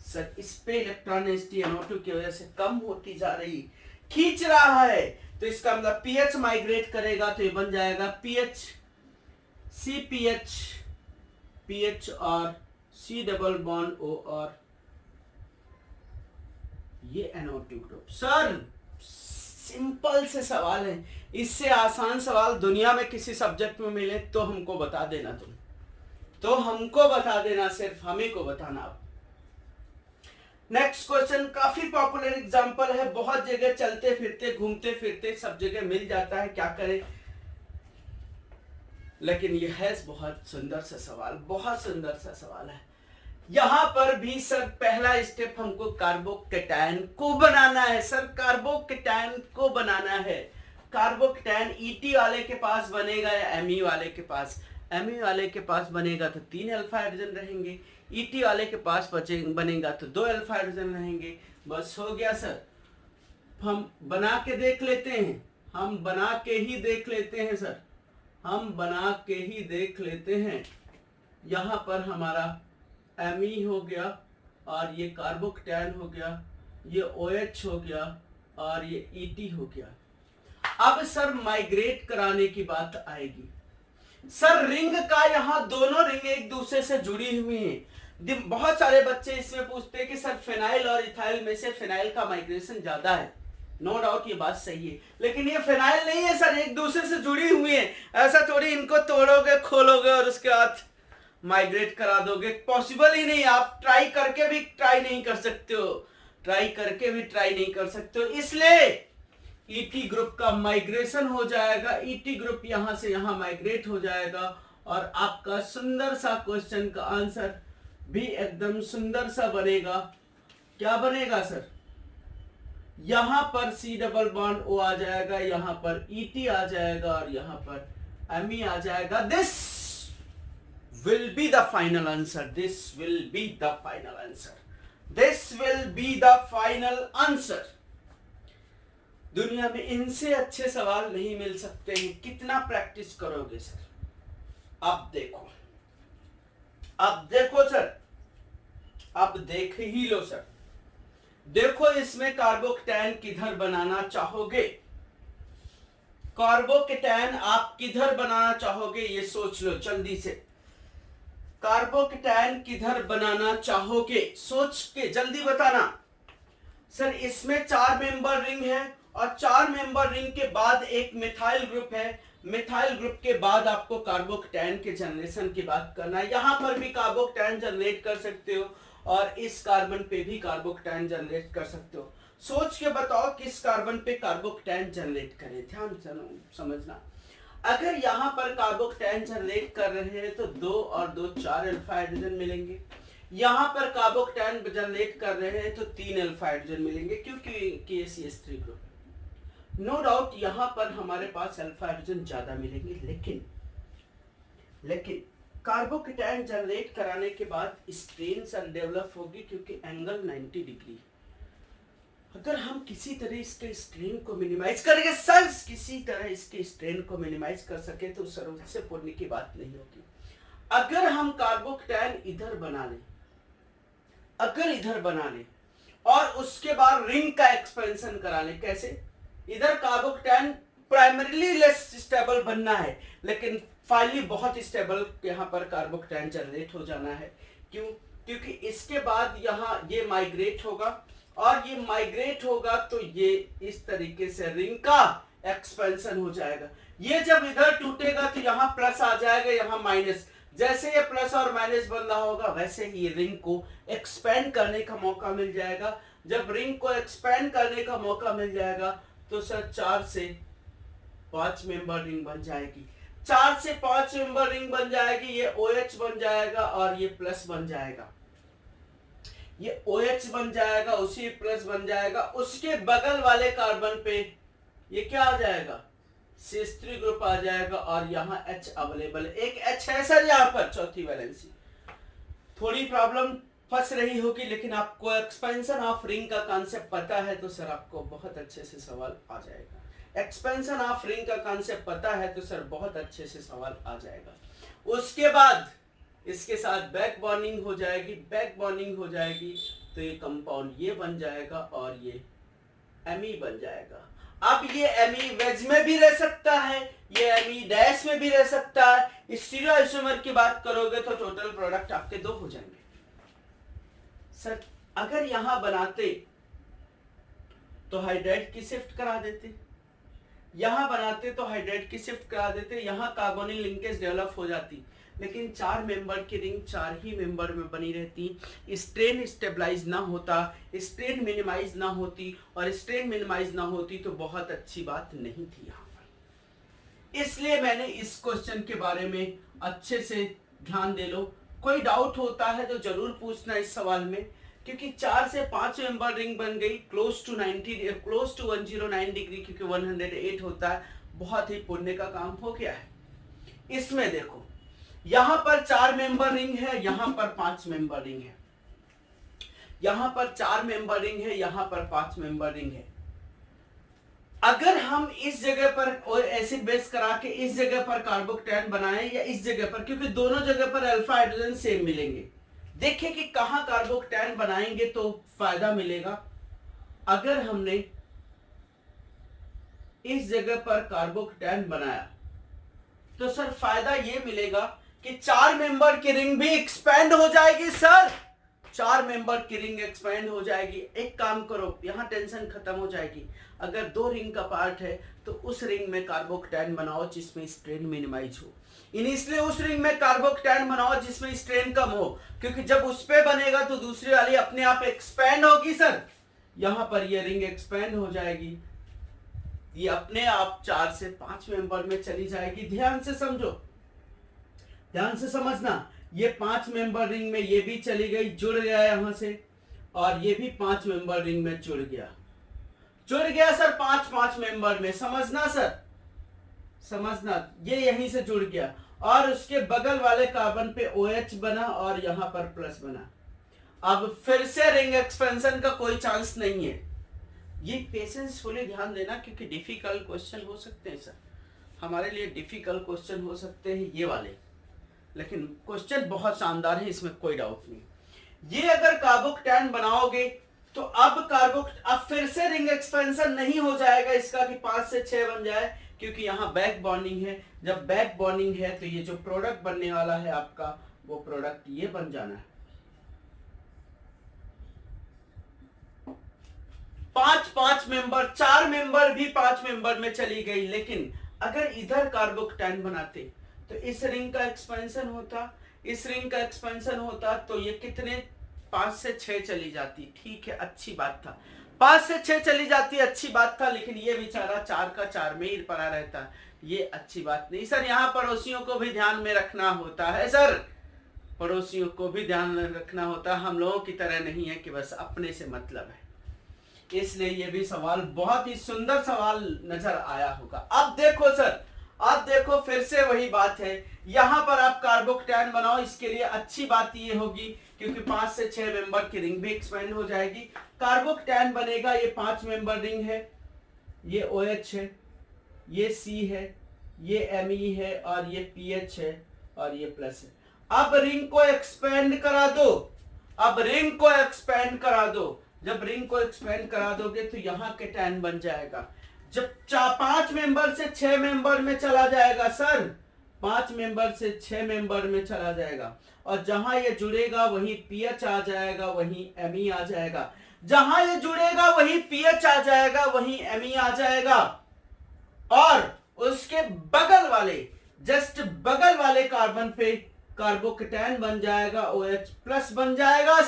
सर इस पे इलेक्ट्रॉन डेंसिटी NO2 की वजह से कम होती जा रही, खींच रहा है, तो इसका मतलब pH माइग्रेट करेगा, तो ये बन जाएगा pH CPH, pH और C डबल बॉन्ड O और ये NO2 ग्रुप। सर सिंपल से सवाल है, इससे आसान सवाल दुनिया में किसी सब्जेक्ट में मिले तो हमको बता देना, सिर्फ हमें को बताना। आप नेक्स्ट क्वेश्चन काफी पॉपुलर एग्जांपल है, बहुत जगह चलते फिरते घूमते फिरते सब जगह मिल जाता है, क्या करें, लेकिन यह है बहुत सुंदर सा सवाल है। यहां पर भी सर पहला स्टेप हमको कार्बोकेटायन को बनाना है, कार्बोकेटायन ET वाले के पास बनेगा या Me वाले के पास। Me वाले के पास बनेगा तो 3 अल्फा हाइड्रोजन रहेंगे, ET वाले के पास बनेगा तो 2 अल्फा हाइड्रोजन रहेंगे। बस हो गया सर, हम बना के देख लेते हैं, यहाँ पर हमारा Me हो गया और ये कार्बोकेटायन हो गया, ये OH हो गया और ये ET हो गया। अब सर माइग्रेट कराने की बात आएगी। सर रिंग का यहाँ दोनों रिंग एक दूसरे से जुड़ी हुई हैं। बहुत सारे बच्चे इसमें पूछते हैं कि सर फिनाइल और इथाइल में से फिनाइल का माइग्रेशन ज्यादा है। नो डाउट ये बात सही है, लेकिन ये फिनाइल नहीं है सर, एक दूसरे से जुड़ी हुई है। ऐसा थोड़ी इनको तोड़ोगे खोलोगे और उसके बाद माइग्रेट करा दोगे, पॉसिबल ही नहीं। आप ट्राई करके भी ट्राई नहीं कर सकते हो, इसलिए ET ग्रुप का माइग्रेशन हो जाएगा, ET ग्रुप यहां से यहां माइग्रेट हो जाएगा, और आपका सुंदर सा क्वेश्चन का आंसर भी एकदम सुंदर सा बनेगा। क्या बनेगा सर, यहां पर C डबल बॉन्ड O आ जाएगा, यहां पर ET आ जाएगा और यहां पर Me आ जाएगा। This will be the final answer। दुनिया में इनसे अच्छे सवाल नहीं मिल सकते हैं। कितना प्रैक्टिस करोगे सर? अब देखो सर, अब देख ही लो सर। देखो इसमें कार्बोकेटायन किधर बनाना चाहोगे, कार्बोकेटायन आप किधर बनाना चाहोगे, ये सोच लो जल्दी से। कार्बोकेटायन किधर बनाना चाहोगे, सोच के जल्दी बताना। सर इसमें 4 मेंबर रिंग है और 4 मेंबर रिंग के बाद एक मिथाइल ग्रुप है। मिथाइल ग्रुप के बाद आपको कार्बोकेटायन के जनरेशन की बात करना है। यहां पर भी कार्बोकेटायन जनरेट कर सकते हो और इस कार्बन पे भी कार्बोकेटायन जनरेट कर सकते हो। सोच के बताओ किस कार्बन पे कार्बोकेटायन जनरेट करें, ध्यान समझना। अगर यहां पर कार्बोकेटायन जनरेट कर रहे हैं तो 2 और 2 4 अल्फा हाइड्रोजन मिलेंगे। यहां पर कार्बोकेटायन जनरेट कर रहे हैं तो 3 अल्फा हाइड्रोजन मिलेंगे, क्योंकि CH3 ग्रुप। नो डाउट यहां पर हमारे पास अल्फा हाइड्रोजन ज्यादा मिलेंगे, लेकिन कार्बोकेटायन जनरेट कराने के बाद स्ट्रेन सर डेवलप होगी क्योंकि एंगल 90 डिग्री। अगर हम किसी तरह इसके स्ट्रेन को मिनिमाइज करके सर किसी तरह इसके स्ट्रेन को मिनिमाइज कर सके तो सर उससे पुण्य की बात नहीं होगी। अगर हम कार्बोकेटायन इधर बना लें, अगर इधर बना लें और उसके बाद रिंग का एक्सपेंशन करा लें, कैसे? इधर कार्बोकेटायन प्राइमरीली लेस स्टेबल बनना है लेकिन फाइनली बहुत स्टेबल यहाँ पर कार्बोकेटायन जनरेट हो जाना है। क्यों? क्योंकि इसके बाद यहाँ ये माइग्रेट होगा और ये माइग्रेट होगा तो ये इस तरीके से रिंग का एक्सपेंशन हो जाएगा। ये जब इधर टूटेगा तो यहाँ प्लस आ जाएगा, यहाँ माइनस। जैसे ये प्लस और माइनस बन रहा होगा वैसे ही रिंग को एक्सपेंड करने का मौका मिल जाएगा। जब रिंग को एक्सपेंड करने का मौका मिल जाएगा तो सर 4 से 5 मेंबर रिंग बन जाएगी। 4 से 5 मेंबर रिंग बन जाएगी, ये OH बन जाएगा और ये प्लस बन जाएगा। ये OH बन जाएगा, उसी प्लस बन जाएगा। उसके बगल वाले कार्बन पे ये क्या आ जाएगा? CH3 ग्रुप आ जाएगा और यहाँ H अवेलेबल है। एक H है सर यहाँ पर, चौथी वैलेंसी। थोड़ी प्रॉब्लम फंस रही होगी लेकिन आपको एक्सपेंशन ऑफ रिंग का कॉन्सेप्ट पता है तो सर आपको बहुत अच्छे से सवाल आ जाएगा। एक्सपेंशन ऑफ रिंग का कॉन्सेप्ट पता है तो सर बहुत अच्छे से सवाल आ जाएगा। उसके बाद इसके साथ बैक बॉन्डिंग हो जाएगी। बैक बॉन्डिंग हो जाएगी तो ये कंपाउंड ये बन जाएगा और ये एमी बन जाएगा। अब ये एमी वेज में भी रह सकता है, ये एमी डैश में भी रह सकता है। स्टीरियो आइसोमर की बात करोगे तो टोटल प्रोडक्ट आपके 2 हो जाएंगे। सर अगर यहां बनाते तो हाइड्राइड की शिफ्ट करा देते, यहां बनाते तो हाइड्राइड की शिफ्ट करा देते, यहां कार्बोनिल लिंकेज डेवलप हो जाती। लेकिन 4 मेंबर की रिंग 4 ही मेंबर में बनी रहती, स्ट्रेन स्टेबलाइज ना होता, स्ट्रेन मिनिमाइज ना होती, और स्ट्रेन मिनिमाइज ना होती तो बहुत अच्छी बात नहीं थी यहाँ पर। इसलिए मैंने इस क्वेश्चन के बारे में अच्छे से ध्यान दे लो। कोई डाउट होता है तो जरूर पूछना इस सवाल में, क्योंकि 4 से 5 मेंबर रिंग बन गई क्लोज टू 109 डिग्री, क्योंकि 108 होता है। बहुत ही पुण्य का काम हो गया है। इसमें देखो यहां पर 4 मेंबर रिंग है, यहां पर 5 मेंबर रिंग है, यहां पर 4 मेंबर रिंग है, यहां पर 5 मेंबर रिंग है। अगर हम इस जगह पर एसिड बेस करा के इस जगह पर कार्बोकेटायन बनाएं या इस जगह पर, क्योंकि दोनों जगह पर अल्फा हाइड्रोजन सेम मिलेंगे, देखिए कि कहां कार्बोकेटायन बनाएंगे तो फायदा मिलेगा। अगर हमने इस जगह पर कार्बोकेटायन बनाया तो सर फायदा ये मिलेगा कि 4 मेंबर की रिंग भी एक्सपेंड हो जाएगी। सर 4 मेंबर की रिंग एक्सपेंड हो जाएगी। एक काम करो, यहां टेंशन खत्म हो जाएगी। अगर 2 रिंग का पार्ट है तो उस रिंग में कार्बोकेटायन बनाओ जिसमें स्ट्रेन मिनिमाइज हो, इसलिए उस रिंग में कार्बोकेटायन बनाओ जिसमें स्ट्रेन कम हो, क्योंकि जब उस पे बनेगा तो दूसरी वाली अपने आप एक्सपेंड होगी। सर यहां पर ये रिंग एक्सपेंड हो जाएगी, ये अपने आप 4 से 5 मेंबर में चली जाएगी। ध्यान से समझो, ध्यान से समझना। ये 5 मेंबर रिंग में ये भी चली गई, जुड़ गया यहां से, और ये भी 5 मेंबर रिंग में जुड़ गया सर 5 मेंबर में। समझना सर, समझना, ये यहीं से जुड़ गया और उसके बगल वाले कार्बन पे OH बना और यहां पर प्लस बना। अब फिर से रिंग एक्सपेंशन का कोई चांस नहीं है। ये पेशेंसफुली ध्यान देना, क्योंकि डिफिकल्ट क्वेश्चन हो सकते हैं सर, हमारे लिए डिफिकल्ट क्वेश्चन हो सकते हैं ये वाले, लेकिन क्वेश्चन बहुत शानदार है, इसमें कोई डाउट नहीं। ये अगर कार्बोकेटायन बनाओगे तो अब फिर से रिंग एक्सपेंशन नहीं हो जाएगा इसका कि 5 से 6 बन जाए, क्योंकि यहाँ बैक बॉन्डिंग है। जब बैक बॉन्डिंग है तो ये जो प्रोडक्ट बनने वाला है आपका, वो प्रोडक्ट ये बन जाना है। 5 मेंबर, 4 मेंबर भी 5 मेंबर में चली गई। लेकिन अगर इधर कार्बोकेटायन बनाते तो इस रिंग का एक्सपेंशन होता, इस रिंग का एक्सपेंशन होता तो ये कितने 5 से 6 चली जाती। ठीक है, अच्छी बात था, 5 से 6 चली जाती, अच्छी बात था। लेकिन ये बेचारा 4 का 4 में ही पड़ा रहता, ये अच्छी बात नहीं। सर यहाँ पड़ोसियों को भी ध्यान में रखना होता है। सर पड़ोसियों को भी ध्यान में रखना होता है, हम लोगों की तरह नहीं है कि बस अपने से मतलब है। इसलिए ये भी सवाल बहुत ही सुंदर सवाल नजर आया होगा। अब देखो सर, अब देखो फिर से वही बात है, यहां पर आप कार्बोकेटायन बनाओ, इसके लिए अच्छी बात ये होगी क्योंकि 5 से 6 मेंबर की रिंग भी एक्सपेंड हो जाएगी। कार्बोकेटायन बनेगा, ये 5 मेंबर रिंग है, ये OH है, ये C है, ये Me है और ये PH है और ये प्लस है। अब रिंग को एक्सपेंड करा दो, अब रिंग को एक्सपेंड करा दो। जब रिंग को एक्सपेंड करा दोगे तो यहाँ केटायन बन जाएगा। जब 5 मेंबर से 6 मेंबर में चला जाएगा सर, 5 मेंबर से 6 मेंबर में चला जाएगा और जहां ये जुड़ेगा वहीं पीएच आ जाएगा, वहीं एमई आ जाएगा। जहां ये जुड़ेगा वहीं पीएच आ जाएगा, वहीं एमई आ जाएगा और उसके बगल वाले, जस्ट बगल वाले कार्बन पे कार्बोकेटायन बन जाएगा, OH प्लस बन जाएगा।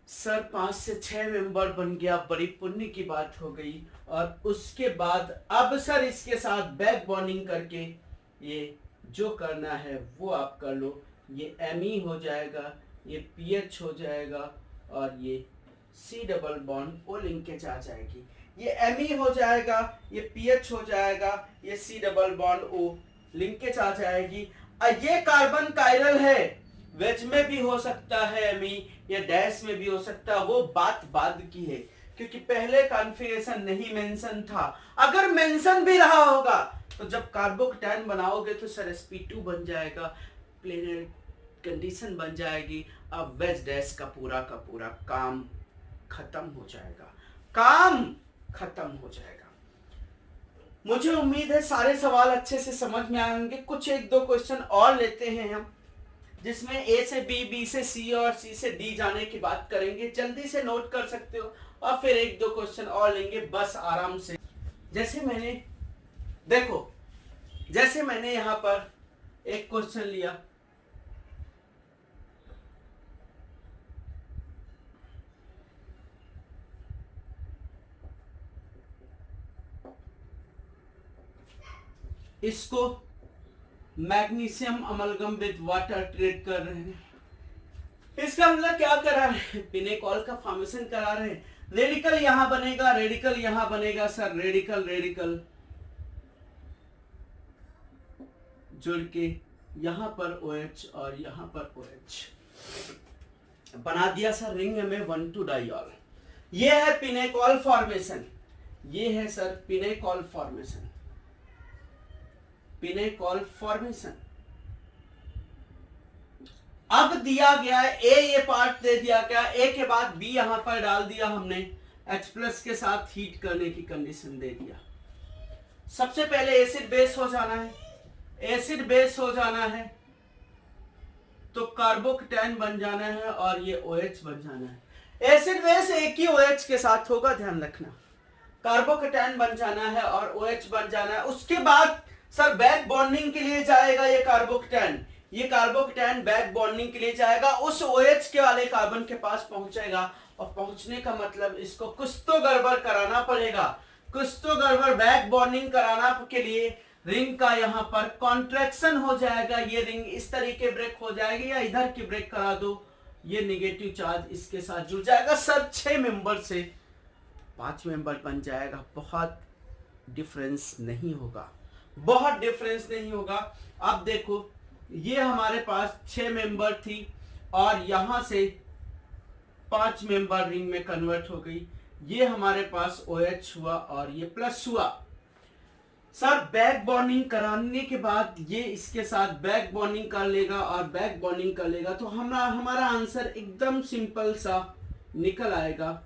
सर 5 से 6 मेंबर बन गया, बड़ी पुण्य की बात हो गई। और उसके बाद अब सर इसके साथ बैक बॉन्डिंग करके ये जो करना है वो आप कर लो। ये Me हो जाएगा, ये PH हो जाएगा और ये C double bond O linkage आ जाएगी। ये Me हो जाएगा, ये PH हो जाएगा, ये C double bond O linkage आ जाएगी। ये कार्बन कायरल है, वेज में भी हो सकता है Me या डैश में भी हो सकता है, वो बात बाद की है क्योंकि पहले कॉन्फ़िगरेशन नहीं मेंशन था। अगर मेंशन भी रहा होगा तो जब कार्बोकेटायन बनाओगे तो सर sp2 बन जाएगा, प्लेनर कंडीशन बन जाएगी। अब वेज डैश का पूरा काम खत्म हो जाएगा, काम खत्म हो जाएगा। मुझे उम्मीद है सारे सवाल अच्छे से समझ में आएंगे। कुछ 1-2 क्वेश्चन और लेते हैं हम, जिसमें A से B, B से C और C से D जाने की बात करेंगे। जल्दी से नोट कर सकते हो और फिर 1-2 क्वेश्चन और लेंगे बस आराम से। जैसे मैंने देखो, जैसे मैंने यहां पर एक क्वेश्चन लिया, इसको magnesium amalgam with water treat कर रहे हैं। इसका मतलब क्या करा रहे हैं, पिनेकॉल का फॉर्मेशन करा रहे हैं। रेडिकल यहां बनेगा, रेडिकल यहां बनेगा सर, रेडिकल रेडिकल जुड़ के यहां पर OH और यहां पर OH बना दिया सर रिंग में 1,2 डाइऑल। ये है पिनेकॉल फॉर्मेशन, ये है sir pinacol formation, pinacol formation. अब दिया गया है A, ये पार्ट दे दिया गया, A के बाद B यहां पर डाल दिया हमने, H+ के साथ हीट करने की कंडीशन दे दिया। सबसे पहले एसिड बेस हो जाना है, एसिड बेस हो जाना है तो कार्बोकेटायन बन जाना है और ये OH बन जाना है। एसिड बेस एक ही OH के साथ होगा, ध्यान रखना। कार्बोकेटायन बन जाना है और OH बन जाना है। उसके बाद सर बैक बॉन्डिंग के लिए जाएगा ये कार्बोकेटायन, ये कार्बोकेटायन बैक बॉन्डिंग के लिए जाएगा, उस OH के वाले कार्बन के पास पहुंचेगा और पहुंचने का मतलब इसको कुछ तो गड़बड़ कराना पड़ेगा, कुछ तो गड़बड़ बैक बॉन्डिंग कराना के लिए रिंग का यहाँ पर कॉन्ट्रैक्शन हो जाएगा। ये रिंग इस तरीके ब्रेक हो जाएगी या इधर की ब्रेक करा दो, ये नेगेटिव चार्ज इसके साथ जुड़ जाएगा सर। 6 मेंबर से 5 मेंबर बन जाएगा, बहुत डिफरेंस नहीं होगा, बहुत डिफरेंस नहीं होगा। अब देखो ये हमारे पास 6 मेंबर थी और यहां से 5 मेंबर रिंग में कन्वर्ट हो गई। ये हमारे पास OH हुआ और ये प्लस हुआ। सर बैक बॉन्डिंग कराने के बाद ये इसके साथ बैक बॉन्डिंग कर लेगा और बैक बॉन्डिंग कर लेगा तो हमारा आंसर एकदम सिंपल सा निकल आएगा।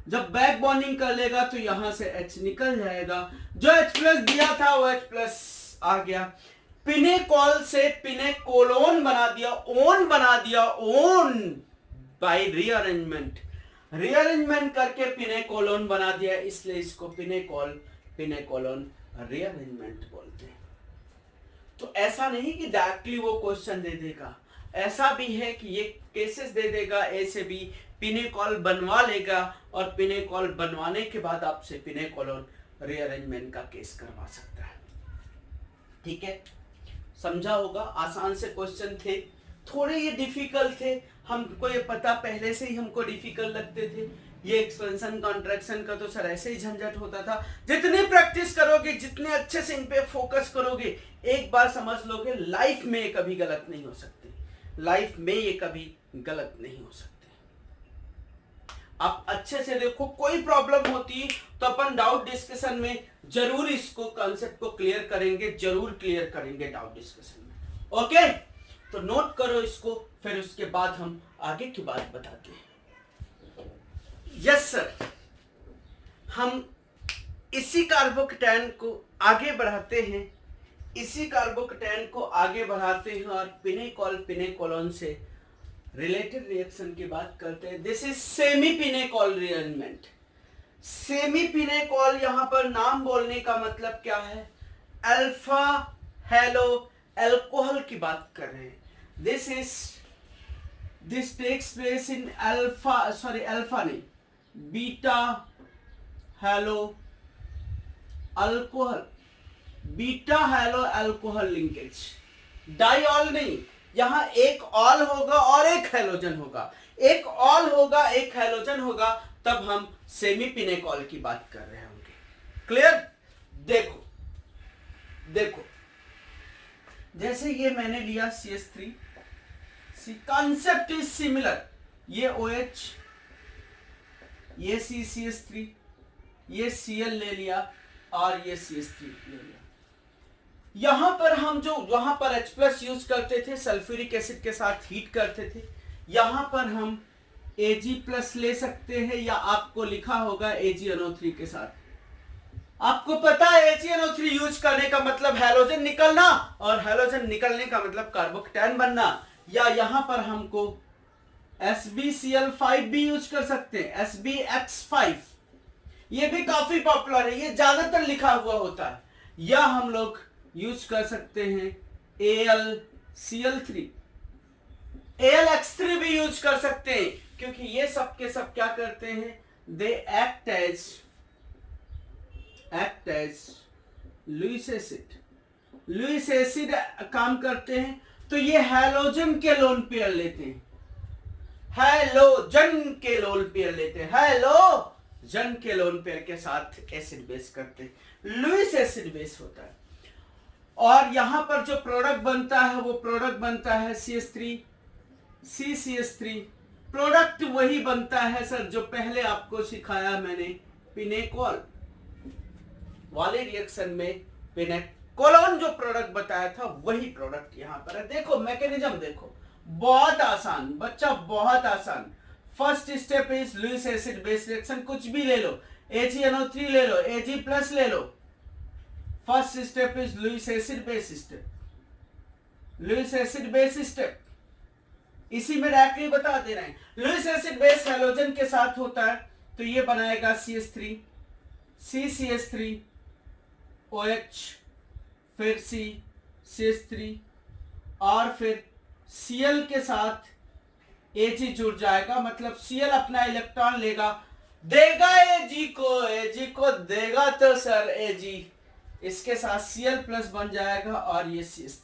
जब बैक बॉन्डिंग कर लेगा तो यहां से H निकल जाएगा, जो H+ दिया था वो H+ आ गया। पिनेकॉल से पिनेकोलोन बना दिया, ओन बना दिया, ओन बाय रीअरेंजमेंट, रीअरेंजमेंट करके पिनेकोलोन बना दिया, इसलिए इसको पिनेकोलोन रीअरेंजमेंट बोलते हैं। तो ऐसा नहीं कि डायरेक्टली वो क्वेश्चन दे देगा, ऐसा भी है कि ये केसेस दे देगा A से B, पिनेकॉल बनवा लेगा और पिनेकॉल बनवाने के बाद आपसे पिनेकोलोन रीअरेंजमेंट का केस करवा सकता है। ठीक है, समझा होगा। आसान से क्वेश्चन थे, थोड़े ये डिफिकल्ट थे, हमको ये पता पहले से ही हमको डिफिकल्ट लगते थे ये एक्सपेंशन कॉन्ट्रैक्शन का तो सर ऐसे ही झंझट होता था। जितनी प्रैक्टिस करोगे, जितने अच्छे से इन पे फोकस करोगे, एक बार समझ लोगे लाइफ में ये कभी गलत नहीं हो सकती, लाइफ में ये कभी गलत नहीं हो सकते। आप अच्छे से देखो, कोई प्रॉब्लम होती तो अपन डाउट डिस्कशन में जरूर इसको कॉन्सेप्ट को क्लियर करेंगे, जरूर क्लियर करेंगे डाउट डिस्कशन में। ओके, तो नोट करो इसको, फिर उसके बाद हम आगे की बात बताते हैं। यस सर, हम इसी कार्बोकेटायन को आगे बढ़ाते हैं, इसी कार्बोकेटायन को आगे बढ़ाते हैं और पिनेकॉल पिनेकोलोन से रिलेटेड रिएक्शन की बात करते हैं। This is semi pinacol rearrangement. Semi pinacol, यहां पर नाम बोलने का मतलब क्या है, अल्फा हेलो अल्कोहल की बात कर रहे हैं। This takes place in alpha नहीं, beta halo alcohol, beta halo alcohol linkage. Diol नहीं, यहां एक ऑल होगा और एक हैलोजन होगा, एक ऑल होगा एक हैलोजन होगा, तब हम सेमी पिनेकॉल की बात कर रहे होंगे। क्लियर? देखो देखो, जैसे ये मैंने लिया CH3, कॉन्सेप्ट इज सिमिलर। ये OH, ये CCH3, ये Cl ले लिया और ये CH3 ले लिया। यहां पर हम जो वहां पर H+ यूज करते थे, सल्फ्यूरिक एसिड के साथ हीट करते थे, यहां पर हम Ag+ ले सकते हैं, या आपको लिखा होगा AgNO3 के साथ। आपको पता है AgNO3 यूज करने का मतलब हैलोजन निकलना, और हैलोजन निकलने का मतलब कार्बोकेटायन बनना। या यहां पर हमको SbCl5 भी यूज कर सकते हैं, SbX5, ये भी काफी पॉपुलर है, ये ज्यादातर लिखा हुआ होता है। या हम लोग यूज कर सकते हैं AlCl3, AlX3 भी यूज कर सकते हैं, क्योंकि ये सब के सब क्या करते हैं, they act as Lewis acid. Lewis acid काम करते हैं, तो ये हैलोजन के लोन पेयर लेते हैं, हैलोजन के लोन पेयर लेते हैं, हैलोजन के लोन पेयर के साथ एसिड बेस करते हैं, लुईस एसिड बेस होता है। और यहां पर जो प्रोडक्ट बनता है वो प्रोडक्ट बनता है CH3, CCH3। प्रोडक्ट वही बनता है सर जो पहले आपको सिखाया मैंने, पिनेकॉल वाले रिएक्शन में पिनेकोलोन जो प्रोडक्ट बताया था वही प्रोडक्ट यहां पर है। देखो मैकेनिज्म देखो, बहुत आसान बच्चा, बहुत आसान। First step is Lewis acid base reaction, कुछ भी ले लो, AgNO3 ले लो, Ag+ ले लो। First step is Lewis acid base step, Lewis acid base step, इसी में डायरेक्टली बता दे रहे हैं। लुईस एसिड बेस हैलोजन के साथ होता है, तो ये बनाएगा CH3, CCH3, OH, फिर CH3, और फिर Cl के साथ Ag जुड़ जाएगा, मतलब Cl अपना इलेक्ट्रॉन लेगा, देगा Ag को देगा, तो सर Ag इसके साथ Cl+ बन जाएगा, और ये CH3,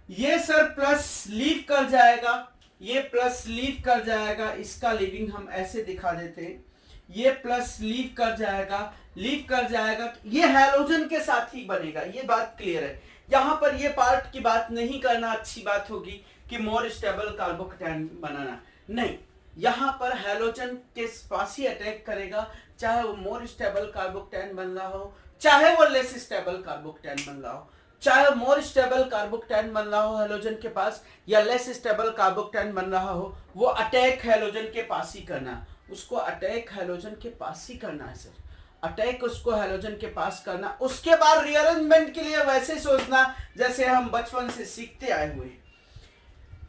ये सर प्लस लीव कर जाएगा, ये प्लस लीव कर जाएगा, इसका लीविंग हम ऐसे दिखा देते हैं, ये प्लस लीव कर जाएगा, लीव कर जाएगा, ये हैलोजन के साथ ही बनेगा। ये बात क्लियर है। यहां पर ये पार्ट की बात नहीं करना अच्छी बात होगी कि मोर स्टेबल कार्बोकेटायन बनाना, नहीं, यहां पर हैलोजन के पास ही अटैक करेगा, चाहे वो मोर स्टेबल कार्बोकेटायन बन रहा हो, चाहे वो लेस स्टेबल कार्बोकेटायन बन रहा हो, चाहे मोर स्टेबल कार्बोकेटायन बन रहा हो हैलोजन के पास, या लेस स्टेबल कार्बोकेटायन बन रहा हो, वो अटैक हैलोजन के पास ही करना, उसको अटैक हैलोजन के पास ही करना है सर, अटैक उसको हैलोजन के पास करना। उसके बाद रीअरेंजमेंट के लिए वैसे सोचना जैसे हम बचपन से सीखते आए हुए।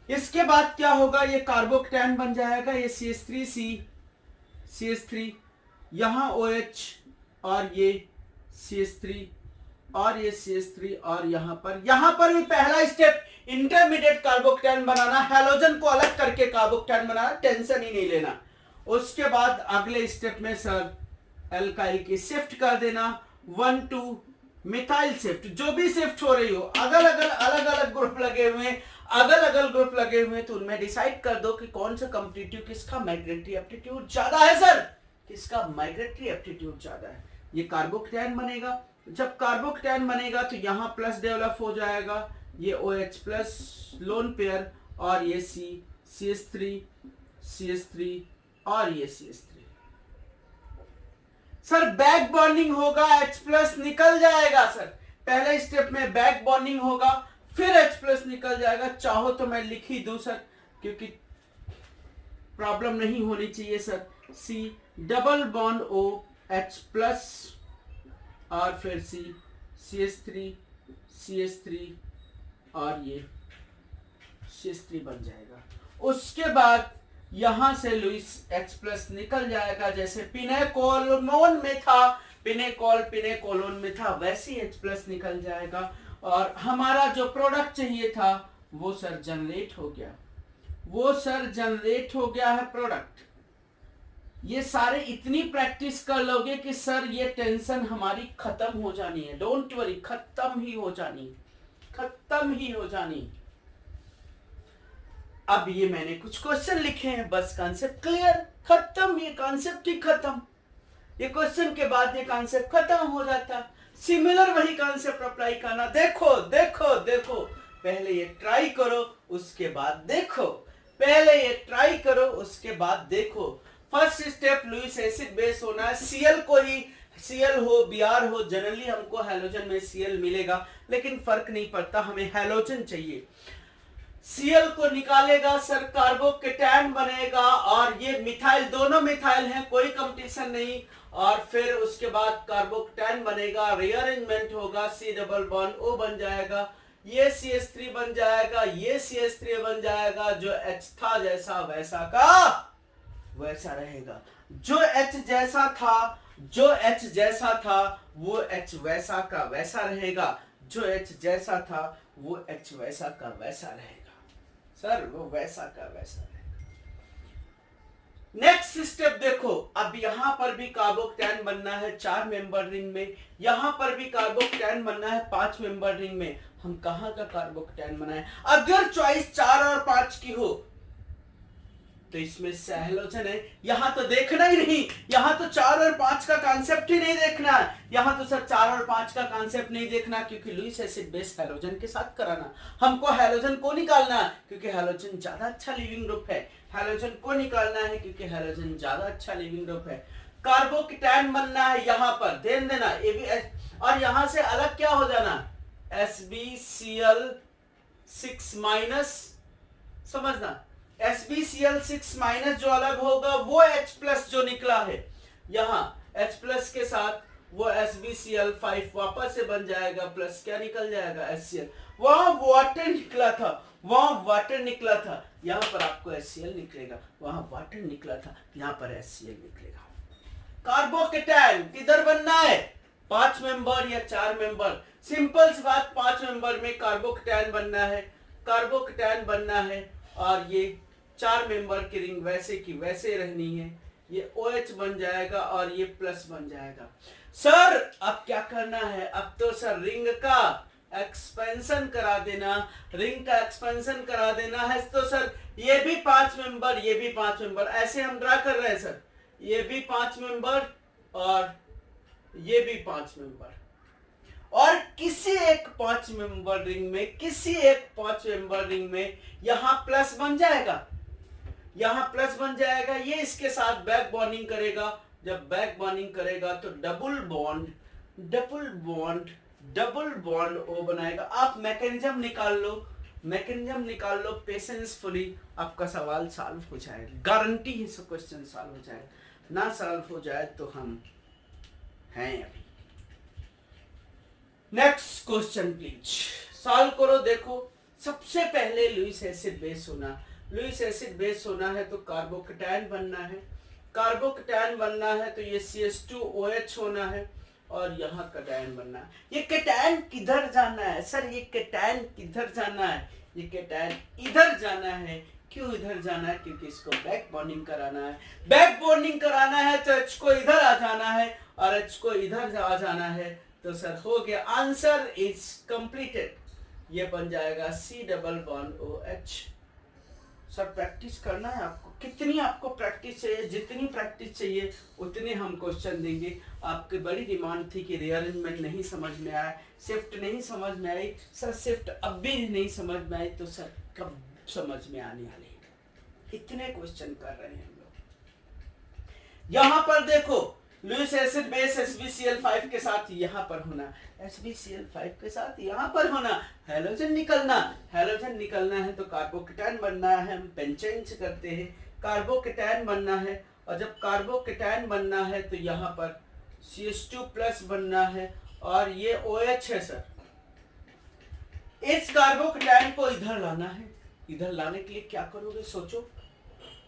इसके बाद क्या होगा, ये कार्बोकेटायन बन जाएगा, ये CH3, यहां OH, और ये CH3, और ये CH3, और यहां पर भी पहला स्टेप इंटरमीडिएट कार्बोकेटायन बनाना, हैलोजन को अलग करके कार्बोकेटायन बनाना, टेंशन ही नहीं लेना। उसके बाद अगले स्टेप में सर एल्काइल की शिफ्ट कर देना, 1 to मिथाइल शिफ्ट, जो भी शिफ्ट हो रही हो, अलग अलग ग्रुप लगे हुए, अगल अगल ग्रुप लगे हुए हैं तो उनमें डिसाइड कर दो कि कौन सा कॉम्पिटिटिव किसका माइग्रेटरी एप्टीट्यूड ज्यादा है सर, किसका माइग्रेटरी एप्टीट्यूड ज्यादा है। ये कार्बोकेटायन बनेगा, जब कार्बोकेटायन बनेगा तो यहाँ प्लस डेवलप हो जाएगा, ये OH प्लस लोन पेयर और ये CH3 और ये CH3। सर बैक बॉन्डिंग होगा, H प्लस निकल जाएगा सर, पहले स्टेप में बैक बॉन्डिंग होगा फिर H प्लस निकल जाएगा। चाहो तो मैं लिख ही दूं सर, क्योंकि प्रॉब्लम नहीं होनी चाहिए sir. C double bond O H plus और फिर CH3 और ये CH3 बन जाएगा। उसके बाद यहां से लुईस H प्लस निकल जाएगा, जैसे पिनेकोलोन में था, पिनेकोलोन में था, वैसे ही H प्लस निकल जाएगा और हमारा जो प्रोडक्ट चाहिए था वो सर जनरेट हो गया, वो सर जनरेट हो गया है प्रोडक्ट। ये सारे इतनी प्रैक्टिस कर लोगे कि सर ये टेंशन हमारी खत्म हो जानी है, डोंट वरी, खत्म ही हो जानी। अब ये मैंने कुछ क्वेश्चन लिखे हैं, बस कॉन्सेप्ट क्लियर, खत्म, ये कॉन्सेप्ट ही खत्म। ये क्वेश्चन के बाद ये कॉन्सेप्ट खत्म हो जाता। सिमिलर वही कॉन्सेप्ट अप्लाई करना। देखो देखो देखो, पहले ये ट्राई करो उसके बाद देखो, पहले ये ट्राई करो उसके बाद देखो। First step Lewis acid base होना है, Cl को ही, Cl हो Br हो, जनरली हमको हैलोजन में Cl मिलेगा, लेकिन फर्क नहीं पड़ता, हमें हैलोजन चाहिए। Cl को निकालेगा सर, कार्बोकेटायन बनेगा और ये मिथाइल, दोनों मिथाइल हैं, कोई कंपटीशन नहीं। और फिर उसके बाद कार्बोकेटायन बनेगा, रीअरेंजमेंट होगा, C डबल बॉन्ड O बन जाएगा, ये CH3 बन जाएगा, ये CH3 बन जाएगा, जो H था जैसा वैसा का वैसा रहेगा, जो H जैसा था वो H वैसा का वैसा रहेगा, जो H जैसा था वो H वैसा का वैसा रहेगा सर, वो वैसा का वैसा रहेगा। नेक्स्ट स्टेप देखो, अब यहां पर भी कार्बोकेटायन बनना है 4 मेंबर रिंग में, यहां पर भी कार्बोकेटायन बनना है 5 मेंबर रिंग में। हम कहां का कार्बोकेटायन बनाए? अगर चॉइस 4 और 5 की हो तो इसमें से हैलोजन है, यहां तो देखना ही नहीं, यहां तो 4 और 5 का कॉन्सेप्ट ही नहीं देखना है, यहां तो सर 4 और 5 का कॉन्सेप्ट नहीं देखना, क्योंकि लुईस एसिड बेस हैलोजन के साथ कराना। हमको हैलोजन को निकालना है क्योंकि हैलोजन ज्यादा अच्छा लिविंग ग्रुप है, हैलोजन को निकालना है क्योंकि हैलोजन ज्यादा अच्छा लिविंग ग्रुप है। कार्बोकेटायन बनना है यहां पर, ध्यान देना, और यहां से अलग क्या हो जाना, SbCl6- समझना, SbCl6- जो अलग होगा वो H प्लस जो निकला है यहाँ H प्लस के साथ वो SbCl5 वापस से बन जाएगा, प्लस क्या निकल जाएगा HCl, वहां वाटर निकला था, वहां वाटर निकला था, यहाँ पर आपको HCl निकलेगा, वहां वाटर निकला था, यहाँ पर HCl निकलेगा। कार्बोकेटायन किधर बनना है, 5 मेंबर या 4 मेंबर? सिंपल सी बात, 5 मेंबर में कार्बोकेटायन बनना है, कार्बोकेटायन बनना है और ये 4 मेंबर की रिंग वैसे की वैसे रहनी है, ये OH बन जाएगा और ये प्लस बन जाएगा। सर अब क्या करना है, अब तो सर रिंग का एक्सपेंशन करा देना, रिंग का एक्सपेंशन करा देना है। तो सर ये भी 5 मेंबर, ये भी 5 मेंबर, ऐसे हम ड्रा कर रहे हैं सर, ये भी 5 मेंबर और ये भी 5 मेंबर, और किसी एक 5 मेंबर रिंग में, किसी एक 5 मेंबर रिंग में यहां प्लस बन जाएगा, यहां प्लस बन जाएगा, ये इसके साथ बैक बॉन्डिंग करेगा, जब बैक बॉन्डिंग करेगा तो डबल बॉन्ड O बनाएगा। आप मैकेनिज्म निकाल लो पेशेंसफुली, आपका सवाल सॉल्व हो जाएगा, गारंटी है सब क्वेश्चन सॉल्व हो जाएगा, ना सॉल्व हो जाए तो हम हैं अभी। नेक्स्ट क्वेश्चन प्लीज सॉल्व करो। देखो सबसे पहले लुईस एसिड बेस होना, लुईस एसिड बेस होना है तो कार्बोकेटायन बनना है, कार्बोकेटायन बनना है तो ये CH2OH होना है और यहाँ कैटायन बनना है। ये कैटायन किधर जाना है सर, ये कैटायन किधर जाना है, ये कैटायन इधर जाना है। क्यों इधर जाना है, क्योंकि इसको बैक बॉन्डिंग कराना है, बैक बॉन्डिंग कराना है तो H को इधर आ जाना है और H को इधर आ जाना है, तो सर हो गया, आंसर इज कंप्लीटेड, ये बन जाएगा C double bond OH। Sir practice करना है आपको, कितनी आपको प्रैक्टिस चाहिए, जितनी प्रैक्टिस चाहिए उतने हम क्वेश्चन देंगे। आपकी बड़ी डिमांड थी कि रीअरेंजमेंट नहीं समझ में आया, शिफ्ट नहीं समझ में आई। सर शिफ्ट अब भी नहीं समझ में आई तो सर कब समझ में आने वाली है? इतने क्वेश्चन कर रहे हैं हम लोग। यहाँ पर देखो लुईस एसिड बेस SbCl5 के साथ यहाँ पर होना, SbCl5 के साथ यहाँ पर होना, हैलोजन निकलना। हैलोजन निकलना है तो कार्बोकेटायन बनना है, हम पेंटेन से करते हैं, कार्बोकेटायन बनना है। और जब कार्बोकेटायन बनना है तो यहाँ पर CH2 प्लस बनना है और ये OH है सर। इस कार्बोकेटायन को इधर लाना है। इधर लाने के लिए क्या करोगे, सोचो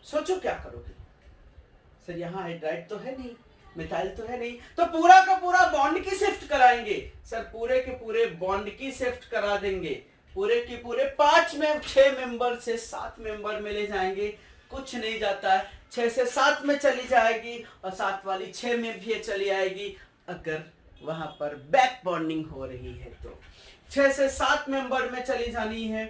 सोचो क्या करोगे। सर यहाँ हाइड्राइड तो है नहीं, मिथाइल तो है नहीं, तो पूरा का पूरा बॉन्ड की शिफ्ट कराएंगे। सर पूरे के पूरे बॉन्ड की शिफ्ट करा देंगे। पूरे के पूरे 5 में 6 मेंबर से 7 मेंबर में ले जाएंगे। कुछ नहीं जाता है, 6 से 7 में चली जाएगी और 7 वाली 6 में भी चली आएगी अगर वहां पर बैक बॉन्डिंग हो रही है तो। 6 से 7 मेंबर में चली जानी है,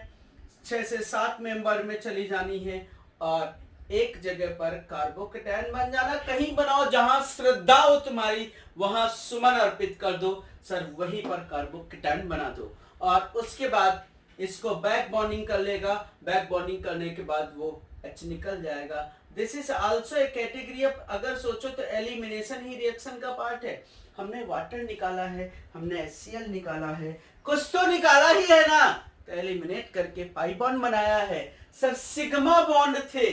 6 से 7 मेंबर में चली जानी है और एक जगह पर कार्बोकेटायन बन जाना। कहीं बनाओ जहां श्रद्धा हो तुम्हारी, वहां सुमन अर्पित कर दो सर, वहीं पर कार्बोकेटायन बना दो और उसके बाद इसको बैक बॉन्डिंग कर लेगा। बैक बॉन्डिंग करने के बाद वो H निकल जाएगा। This is also A category of, अगर सोचो तो एलिमिनेशन ही रिएक्शन का पार्ट है। हमने वाटर निकाला है, हमने HCl निकाला है, कुछ तो निकाला ही है ना, तो एलिमिनेट करके पाई बॉन्ड बनाया है। सर सिग्मा बॉन्ड थे,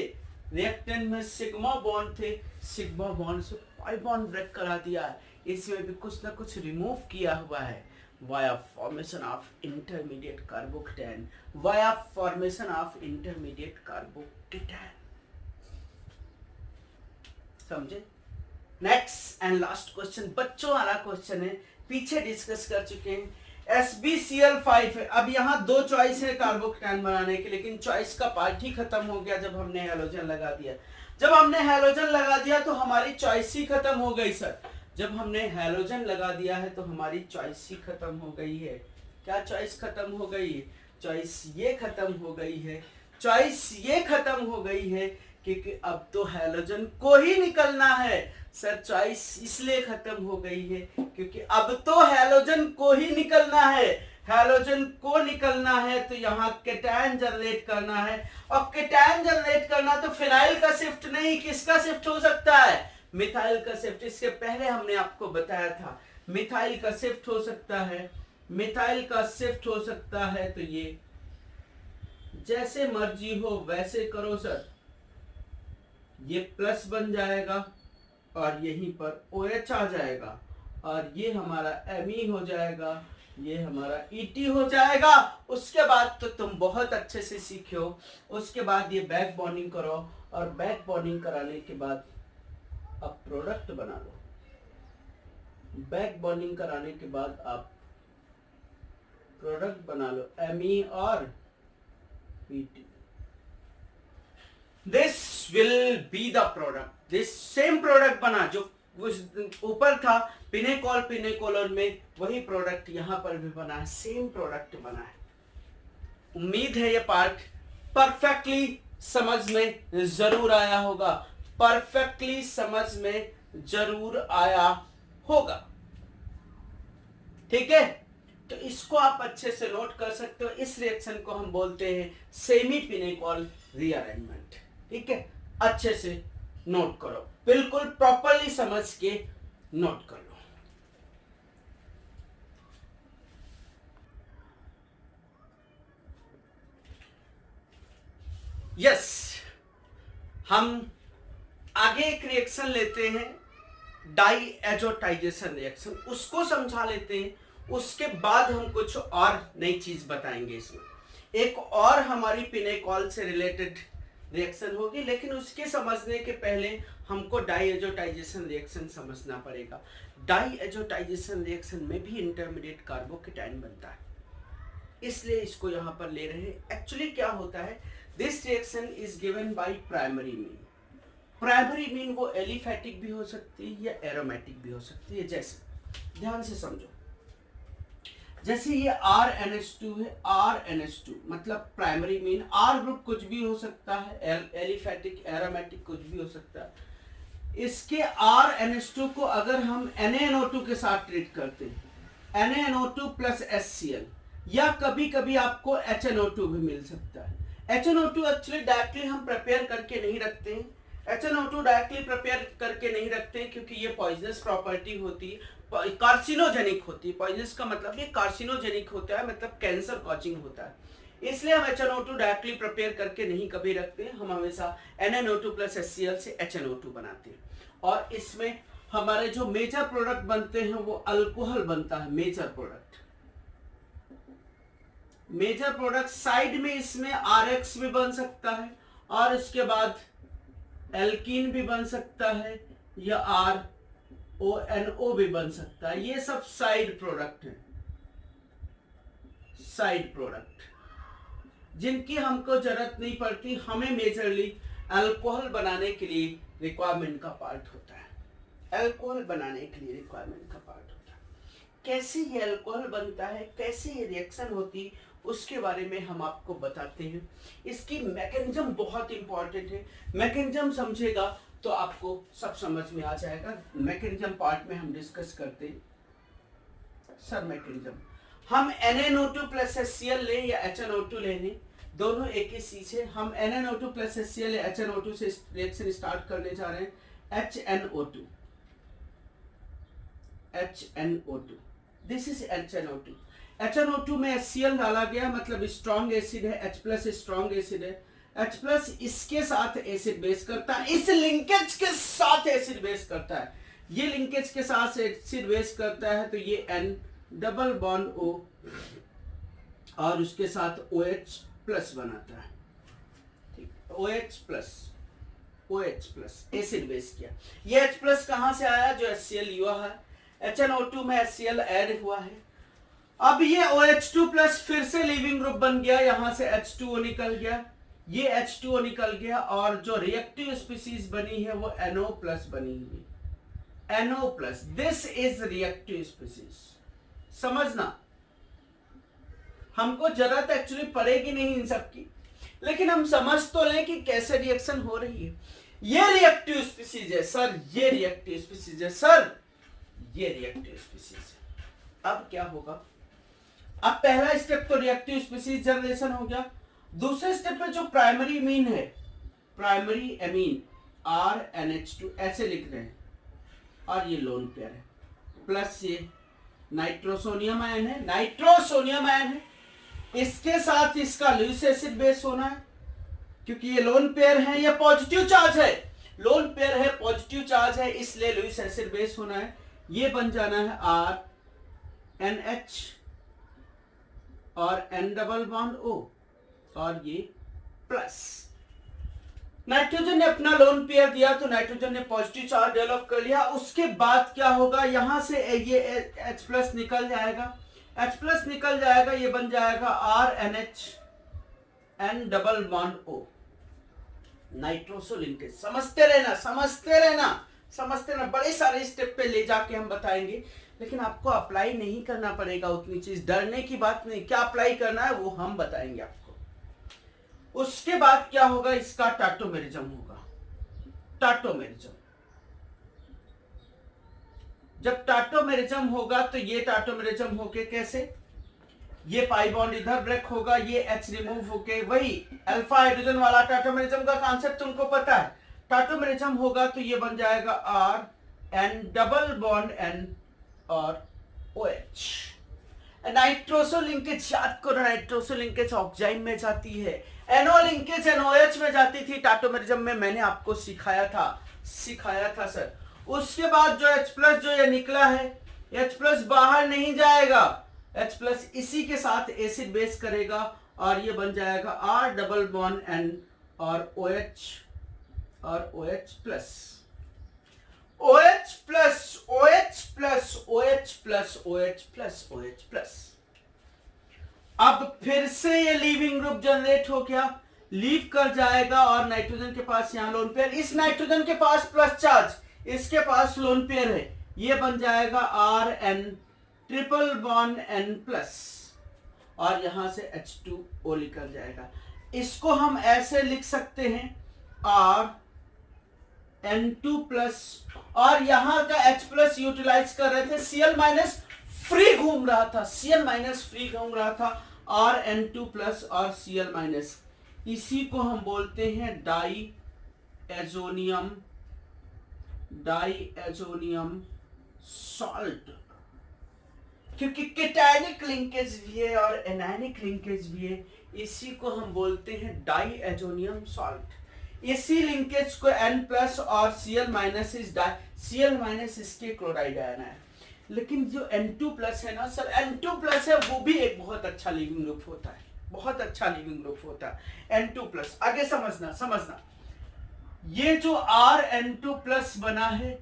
रिएक्टेंट में सिग्मा बॉन्ड थे, सिग्मा बॉन्ड से पाई बॉन्ड ब्रेक करा दिया है। इसमें भी कुछ ना कुछ रिमूव किया हुआ है via formation of intermediate carbocation, via formation of intermediate carbocation. समझे? नेक्स्ट एंड लास्ट क्वेश्चन बच्चों वाला क्वेश्चन है, पीछे डिस्कस कर चुके हैं। SbCl5 है। अब यहाँ 2 चॉइस है कार्बोकेटायन बनाने के, लेकिन चॉइस का पार्ट ही खत्म हो गया जब हमने हैलोजन लगा दिया। जब हमने हैलोजन लगा दिया तो हमारी चॉइस ही खत्म हो गई सर। जब हमने हैलोजन लगा दिया है तो हमारी चॉइस ही खत्म हो गई है। क्या चॉइस खत्म हो गई है? चॉइस ये खत्म हो गई है, चॉइस ये खत्म हो गई है क्योंकि अब तो हैलोजन को ही निकलना है सर। चॉइस इसलिए खत्म हो गई है क्योंकि अब तो हैलोजन को ही निकलना है। हैलोजन को निकलना है तो यहाँ केटायन जनरेट करना है और केटायन जनरेट करना तो फिनाइल का शिफ्ट नहीं, किसका शिफ्ट हो सकता है? मिथाइल का शिफ्ट। इसके पहले हमने आपको बताया था मिथाइल का शिफ्ट हो सकता है, मिथाइल का शिफ्ट हो सकता है। तो ये जैसे मर्जी हो वैसे करो सर, ये प्लस बन जाएगा और यहीं पर OH आ जाएगा और ये हमारा Me हो जाएगा, ये हमारा Et हो जाएगा। उसके बाद तो तुम बहुत अच्छे से सीखे हो। उसके बाद ये बैक बॉन्डिंग करो और बैक बॉन्डिंग कराने के बाद अब प्रोडक्ट बना लो। बैक बॉन्डिंग कराने के बाद आप प्रोडक्ट बना लो Me और Et। This will be the product, this same product बना जो उस ऊपर था पिनेकोल पिनेकोलोन में, वही प्रोडक्ट यहाँ पर भी बना है, सेम प्रोडक्ट बना है। उम्मीद है ये पार्ट परफेक्टली समझ में जरूर आया होगा, परफेक्टली समझ में जरूर आया होगा। ठीक है, तो इसको आप अच्छे से नोट कर सकते हो। इस रिएक्शन को हम बोलते हैं सेमी पिनेकोल रीअरेंजमेंट। ठीक है, अच्छे से नोट करो, बिल्कुल प्रॉपरली समझ के नोट कर लो। यस, हम आगे एक रिएक्शन लेते हैं डाई एजोटाइजेशन रिएक्शन, उसको समझा लेते हैं। उसके बाद हम कुछ और नई चीज बताएंगे। इसमें एक और हमारी पिनेकोल से रिलेटेड रिएक्शन होगी, लेकिन उसके समझने के पहले हमको डाई एजोटाइजेशन रिएक्शन समझना पड़ेगा। डाई एजोटाइजेशन रिएक्शन में भी इंटरमीडिएट कार्बोकेटायन बनता है, इसलिए इसको यहां पर ले रहे हैं। एक्चुअली क्या होता है, this reaction is given by primary mean. Primary mean वो एलिफैटिक भी हो सकती है या एरोमेटिक भी हो सकती है। जैसे ध्यान से समझो, जैसे ये RNH2 है, RNH2 मतलब प्राइमरी मीन, R ग्रुप कुछ भी हो सकता है, एलिफेटिक, एरोमेटिक कुछ भी हो सकता है। इसके RNH2 को अगर हम NaNO2 के साथ ट्रीट करते हैं, NaNO2 प्लस HCl, या कभी कभी आपको HNO2 भी मिल सकता है। HNO2 एक्चुअली डायरेक्टली हम प्रिपेयर करके नहीं रखते हैं, HNO2 डायरेक्टली प्रिपेयर करके नहीं रखते हैं क्योंकि ये पॉइजनस प्रॉपर्टी होती है, कार्सिनोजेनिक होती है। पॉइजनस का मतलब ये कार्सिनोजेनिक होता है, मतलब कैंसर कॉजिंग होता है। इसलिए हम HNO2 डायरेक्टली प्रिपेयर करके नहीं कभी रखते हैं, हम हमेशा NaNO2 प्लस HCl से HNO2 बनाते हैं। और इसमें हमारे जो मेजर प्रोडक्ट बनते हैं वो अल्कोहल बनता है। मेजर प्रोडक्ट साइड में इसमें RX भी बन सकता है और इसके बाद एल्कीन भी बन सकता है या RONO भी बन सकता है। ये सब साइड प्रोडक्ट हैं, साइड प्रोडक्ट जिनकी हमको जरूरत नहीं पड़ती, हमें मेजरली अल्कोहल बनाने के लिए रिक्वायरमेंट का पार्ट होता है। अल्कोहल बनाने के लिए रिक्वायरमेंट का पार्ट होता है। कैसे ये अल्कोहल बनता है, कैसे ये रिएक्शन होती है, उसके बारे में हम आपको बताते हैं। इसकी मैकेनिज्म बहुत इंपॉर्टेंट है, मैकेनिज्म समझेगा तो आपको सब समझ में आ जाएगा। मैकेनिज्म पार्ट में हम डिस्कस करते हैं। सर मैकेनिज्म हम NaNO2 प्लस HCl लें या HNO2 लें, दोनों एक ही चीज है। हम NaNO2 प्लस HCl या HNO2 से रिएक्शन स्टार्ट करने जा रहे हैं। HNO2 this is HNO2। HNO2 में HCl डाला गया, मतलब स्ट्रॉन्ग एसिड है, H प्लस स्ट्रॉन्ग एसिड है। H प्लस इसके साथ एसिड बेस करता है, इस लिंकेज के साथ एसिड बेस करता है, ये लिंकेज के साथ एसिड बेस करता है, तो ये N डबल बॉन्ड O और उसके साथ OH प्लस बनाता है। ठीक, OH प्लस एसिड बेस किया। ये H प्लस कहां से आया, जो HCl हुआ है, HNO2 में HCl ऐड हुआ है। अब ये OH2 प्लस फिर से लीविंग ग्रुप बन गया, यहां से H2O निकल गया, ये H2O निकल गया, और जो रिएक्टिव स्पीसीज बनी है वो NO प्लस बनी हुई, NO plus. This is reactive species. समझना, हमको जरूरत एक्चुअली पड़ेगी नहीं इन सब की, लेकिन हम समझ तो लें कि कैसे रिएक्शन हो रही है। ये रिएक्टिव स्पीसीज है सर, ये रिएक्टिव स्पीसीज है सर, ये रिएक्टिव स्पीसीज है। अब क्या होगा, अब पहला स्टेप तो रिएक्टिव स्पीसीज जनरेशन हो गया। दूसरे स्टेप पे जो प्राइमरी अमीन है, प्राइमरी अमीन RNH2 ऐसे लिख रहे हैं, और ये लोन पेयर है, प्लस ये नाइट्रोसोनियम आयन है, नाइट्रोसोनियम आयन है, इसके साथ इसका लुईस एसिड बेस होना है, क्योंकि ये लोन पेयर है, ये पॉजिटिव चार्ज है, लोन पेयर है, पॉजिटिव चार्ज है, इसलिए लुईस एसिड बेस होना है। ये बन जाना है RNH और N डबल बॉन्ड O, और ये प्लस। नाइट्रोजन ने अपना लोन पेयर दिया तो नाइट्रोजन ने पॉजिटिव चार्ज डेवलप कर लिया। उसके बाद क्या होगा, यहां से ये H प्लस निकल जाएगा, H प्लस निकल जाएगा, ये बन जाएगा RNH N double bond O, nitroso linkage. समझते रहना, समझते रहना, समझते रहना, बड़े सारे स्टेप पे ले जाके हम बताएंगे, लेकिन आपको अप्लाई नहीं करना पड़ेगा उतनी चीज, डरने की बात नहीं, क्या अप्लाई करना है वो हम बताएंगे आपको। उसके बाद क्या होगा, इसका टाटोमेरिज्म होगा। टाटोमेरिज्म, जब टाटोमेरिज्म होगा तो ये टाटोमेरिज्म होके कैसे, ये पाई बॉन्ड इधर ब्रेक होगा, ये H रिमूव होके, वही अल्फा हाइड्रोजन वाला टाटोमेरिज्म का कॉन्सेप्ट तुमको पता है। टाटोमेरिज्म होगा तो ये बन जाएगा RN डबल बॉन्ड N और OH। नाइट्रोसो लिंकेज याद करो, नाइट्रोसो लिंकेज ऑक्साइड में जाती है, NO लिंकेज NOH में जाती थी टाटोमेरिज्म में, मैंने आपको सिखाया था सर। उसके बाद जो H प्लस जो ये निकला है, H प्लस बाहर नहीं जाएगा, H प्लस इसी के साथ एसिड बेस करेगा, और ये बन जाएगा R डबल बॉन्ड N और OH और OH plus, OH plus, OH plus, OH plus, OH plus, OH plus. अब फिर से ये लीविंग ग्रुप जनरेट हो गया, लीव कर जाएगा, और नाइट्रोजन के पास यहां लोन पेयर, इस नाइट्रोजन के पास प्लस चार्ज, इसके पास लोन पेयर है, ये बन जाएगा RN ट्रिपल बॉन्ड N+, और यहां से H2O निकल जाएगा। इसको हम ऐसे लिख सकते हैं RN2+, और यहां का H+ यूटिलाइज कर रहे थे, Cl- फ्री घूम रहा था, Cl- फ्री घूम रहा था, RN2+ और Cl-, इसी को हम बोलते हैं डाईएजोनियम सॉल्ट, क्योंकि केटायनिक लिंकेज भी है और एनायनिक लिंकेज भी है, इसी को हम बोलते हैं डाईएजोनियम सॉल्ट। इसी लिंकेज को N+ और Cl- इस Cl- इसके क्लोराइड आयन है। लेकिन जो N2+ है ना सर, N2+ है वो भी एक बहुत अच्छा लिविंग ग्रुप होता है, बहुत अच्छा लिविंग ग्रुप होता है N2+। आगे समझना ये जो RN2+ बना है,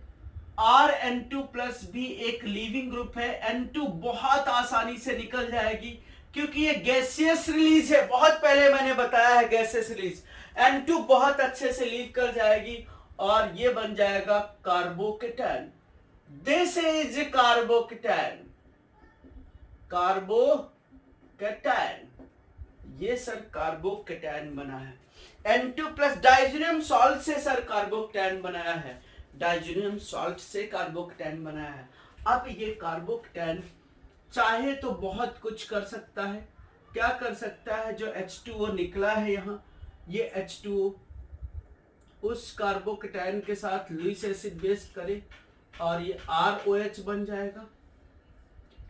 RN2+ भी एक लिविंग ग्रुप है। N2 बहुत आसानी से निकल जाएगी क्योंकि ये गैसियस रिलीज है, बहुत पहले मैंने बताया है गैसियस रिलीज। N2 बहुत अच्छे से लीव कर जाएगी और ये बन जाएगा कार्बोकेटायन। दिस इज कार्बोकेटायन, ये सर कार्बोकेटायन बना है। N2+ डाइजोनियम सॉल्ट से सर कार्बोकेटायन बनाया है, डाइजोनियम सॉल्ट से कार्बोकेटायन बनाया है। अब ये कार्बोकेटायन चाहे तो बहुत कुछ कर सकता है। क्या कर सकता है? जो H2O निकला है यहाँ, ये H2O उस कार्बोकेटायन के साथ लुईस एसिड बेस करे और ये ROH बन जाएगा।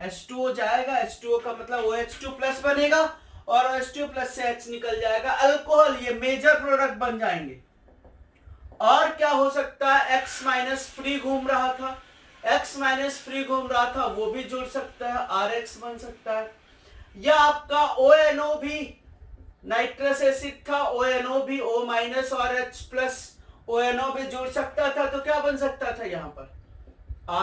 H2O जाएगा, H2O का मतलब OH2+ बनेगा और OH2+ से H निकल जाएगा, अल्कोहल, ये मेजर प्रोडक्ट बन जाएंगे। और क्या हो सकता है? X- फ्री घूम रहा था, X- फ्री घूम रहा था, वो भी जुड़ सकता है, RX बन सकता है। या आपका ONO भी नाइट्रस एसिड था, ONO भी O- और H+, ONO भी जुड़ सकता था, तो क्या बन सकता था यहाँ पर?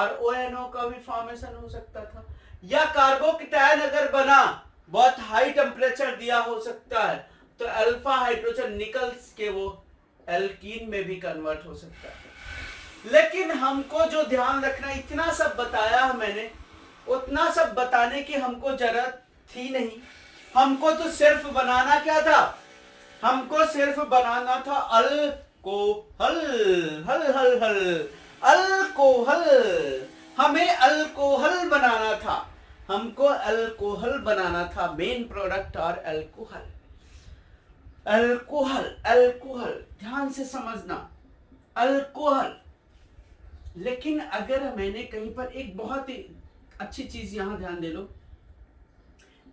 RONO का भी फॉर्मेशन हो सकता था। या कार्बोकेटायन अगर बना, बहुत हाई टेम्परेचर दिया हो सकता है, तो अल्फा हाइड्रोजन निकल के वो एल्कीन में भी कन्वर्ट हो सकता है। लेकिन हमको जो ध्यान रखना, इतना सब बताया मैंने, उतना सब बताने की हमको जरूरत थी नहीं। हमको तो सिर्फ बनाना क्या था? हमको सिर्फ बनाना था अल्कोहल, हल हल हल, अल्कोहल। हमें अल्कोहल बनाना था, हमको अल्कोहल बनाना था, मेन प्रोडक्ट और अल्कोहल। अल्कोहल, अल्कोहल, ध्यान से समझना, अल्कोहल। लेकिन अगर मैंने कहीं पर एक बहुत ही अच्छी चीज यहां ध्यान दे लो,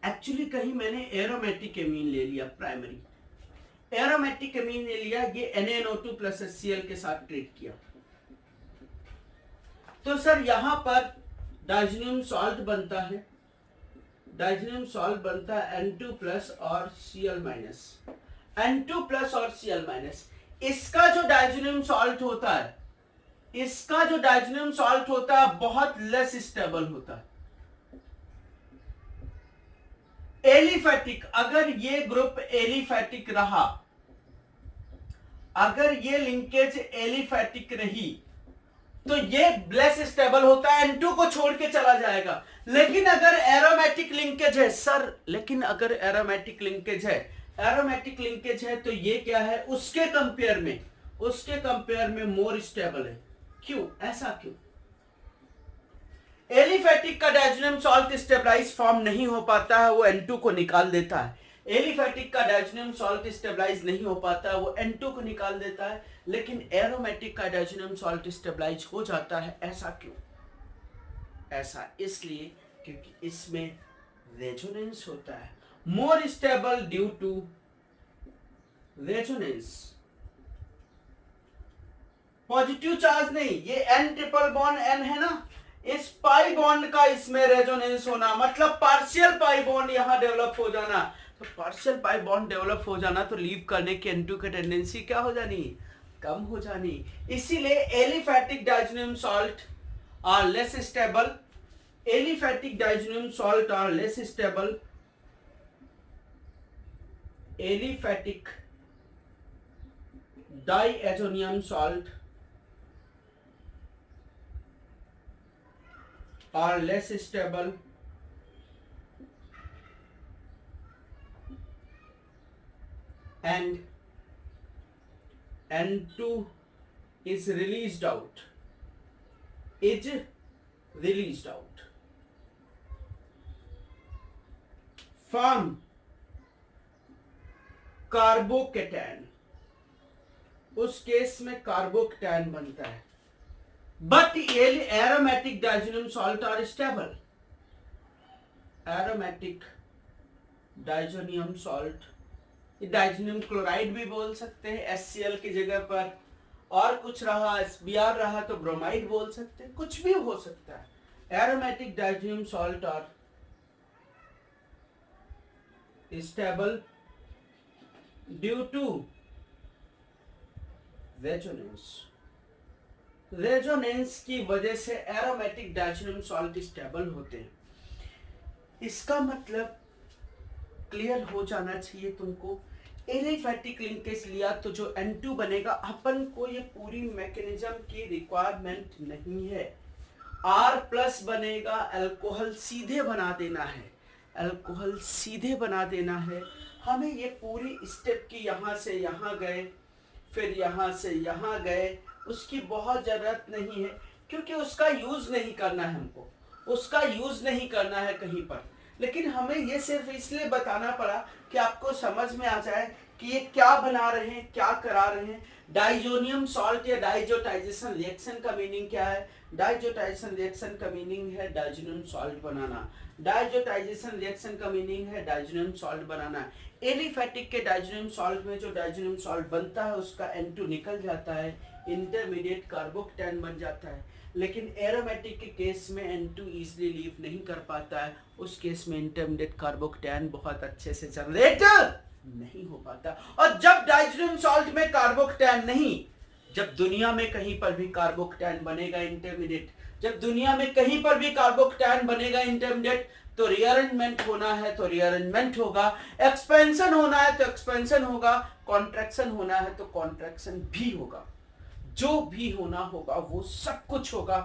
एक्चुअली कहीं मैंने एरोमेटिक एमीन ले लिया, प्राइमरी एरोमेटिक एमीन ले लिया, ये NaNO2+ HCl के साथ ट्रीट किया, तो सर यहां पर डाइजोनियम सॉल्ट बनता है, डाइजोनियम सॉल्ट बनता है N2+ और Cl-, N2+ और Cl-। इसका जो डाइजोनियम सॉल्ट होता है, इसका जो डाइजोनियम सॉल्ट होता है बहुत लेस स्टेबल होता है, एलिफैटिक। अगर ये ग्रुप एलिफैटिक रहा, अगर ये लिंकेज एलिफैटिक रही, तो ये लेस स्टेबल होता है, N2 को छोड़ के चला जाएगा। लेकिन अगर एरोमेटिक लिंकेज है सर, लेकिन अगर एरोमेटिक लिंकेज है, एरोमेटिक लिंकेज है, तो ये क्या है? उसके कंपेयर में, उसके कंपेयर में मोर स्टेबल है। क्यों? ऐसा क्यों? एलिफैटिक का डाइजोनियम सॉल्ट स्टेबलाइज फॉर्म नहीं हो पाता है, वो N2 को निकाल देता है। एलिफैटिक का डाइजोनियम सॉल्ट स्टेबलाइज नहीं हो पाता है, वो N2 को निकाल देता है। लेकिन एरोमेटिक का डाइजोनियम सॉल्ट स्टेबलाइज हो जाता है, ऐसा क्यों? ऐसा इसलिए क्योंकि इसमें रेजोनेंस होता है, more stable due to resonance. Positive charge नहीं, ये N ट्रिपल बॉन्ड N है ना, इस पाई बॉन्ड का इसमें रेजोनेंस होना, मतलब पार्शियल पाई बॉन्ड यहां डेवलप हो जाना। तो पार्शियल पाई बॉन्ड डेवलप हो जाना, तो लीव करने की N2 की टेंडेंसी क्या हो जानी? कम हो जानी। इसीलिए aliphatic diazonium salt are less stable, aliphatic diazonium salt are less stable, aliphatic diazonium salt are less stable N2 is released out, from carbocation, उस केस में कार्बोकेटायन बनता है, but aromatic diazonium salt are stable. Aromatic diazonium salt, diazonium chloride भी बोल सकते हैं HCl की जगह पर, और कुछ रहा SBr रहा तो ब्रोमाइड बोल सकते हैं, कुछ भी हो सकता है। Aromatic diazonium salt are stable due to resonance की वजह से एरोमेटिक डाइजेनियम सॉल्ट स्टेबल होते हैं। इसका मतलब क्लियर हो जाना चाहिए तुमको। एलिफैटिक लिंकेज लिया तो जो N2 बनेगा, अपन को ये पूरी मैकेनिज्म की रिक्वायरमेंट नहीं है। R+ बनेगा, अल्कोहल सीधे बना देना है, अल्कोहल सीधे बना देना है। हमें ये पूरी स्टेप की यहाँ से यहाँ गए, फिर यहाँ से यहाँ गए, उसकी बहुत ज़रूरत नहीं है, क्योंकि उसका यूज़ नहीं करना है हमको, उसका यूज़ नहीं करना है कहीं पर। लेकिन हमें ये सिर्फ इसलिए बताना पड़ा कि आपको समझ में आ जाए कि ये क्या बना रहे हैं, क्या करा रहे हैं। डाइजोनियम सॉल्ट या डाइजोटाइजेशन रिएक्शन का मीनिंग क्या है? डाइजोटाइजेशन रिएक्शन का मीनिंग है डाइजोनियम सॉल्ट बनाना। डाइजोटाइजेशन रिएक्शन का मीनिंग है डाइजोनियम सॉल्ट बनाना। एलिफैटिक के डाइजोनियम सॉल्ट में जो डाइजोनियम सॉल्ट बनता है उसका N2 निकल जाता है, इंटरमीडिएट कार्बोकेटायन बन जाता है। लेकिन एरोमेटिक के केस में N2 इजीली लीव नहीं कर पाता है, उस केस में इंटरमीडिएट कार्बोकेटायन बहुत अच्छे से जनरेट नहीं हो पाता। और जब डाइजोनियम सॉल्ट में कार्बोकेटायन नहीं, जब दुनिया में कहीं पर भी कार्बोकेटायन बनेगा इंटरमीडिएट, जब दुनिया में कहीं पर भी कार्बोकेटायन बनेगा इंटरमीडिएट, तो रीअरेंजमेंट होना है तो रीअरेंजमेंट होगा, एक्सपेंशन होना है तो एक्सपेंशन होगा, कॉन्ट्रैक्शन होना है तो कॉन्ट्रैक्शन भी होगा। जो भी होना होगा वो सब कुछ होगा।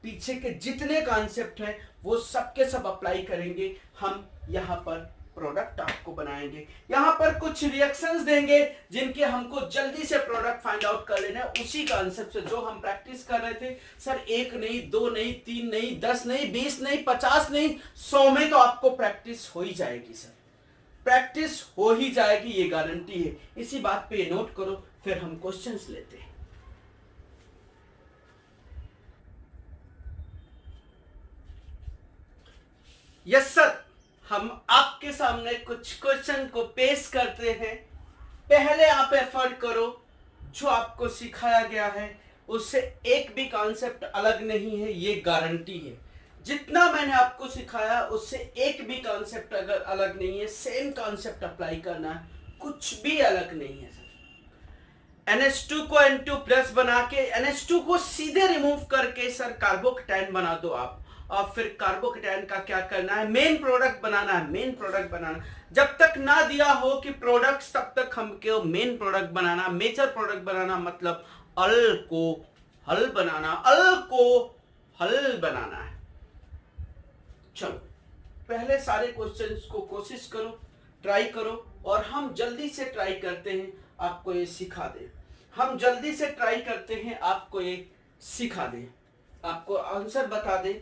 पीछे के जितने कॉन्सेप्ट हैं वो सब के सब अप्लाई करेंगे हम। यहाँ पर प्रोडक्ट आपको बनाएंगे, यहाँ पर कुछ रिएक्शंस देंगे जिनके हमको जल्दी से प्रोडक्ट फाइंड आउट कर लेना है। उसी कॉन्सेप्ट से जो हम प्रैक्टिस कर रहे थे, सर 1 नहीं, 2 नहीं, 3 नहीं, 10 नहीं, 20 नहीं, 50 नहीं, 100 में तो आपको प्रैक्टिस हो ही जाएगी सर, प्रैक्टिस हो ही जाएगी, ये गारंटी है। इसी बात पे नोट करो, फिर हम क्वेश्चंस लेते हैं। यस सर, हम आपके सामने कुछ क्वेश्चन को पेश करते हैं। पहले आप एफर्ट करो, जो आपको सिखाया गया है उससे एक भी कॉन्सेप्ट अलग नहीं है, ये गारंटी है। जितना मैंने आपको सिखाया उससे एक भी कॉन्सेप्ट अगर अलग नहीं है, सेम कॉन्सेप्ट अप्लाई करना है, कुछ भी अलग नहीं है सर। NH2 को N2+ बना के NH2 को सीधे रिमूव करके सर कार्बोकेटायन बना दो आप, और फिर कार्बोकेटायन का क्या करना है? मेन प्रोडक्ट बनाना है, मेन प्रोडक्ट बनाना। जब तक ना दिया हो कि प्रोडक्ट्स, तब तक हमको मेन प्रोडक्ट बनाना, मेजर प्रोडक्ट बनाना, मतलब अल्कोहल बनाना, अल्कोहल बनाना है। चलो पहले सारे क्वेश्चंस को कोशिश करो, ट्राई करो, और हम जल्दी से ट्राई करते हैं आपको ये सिखा दें। हम जल्दी से ट्राई करते हैं आपको ये सिखा दें, आपको आंसर बता दें।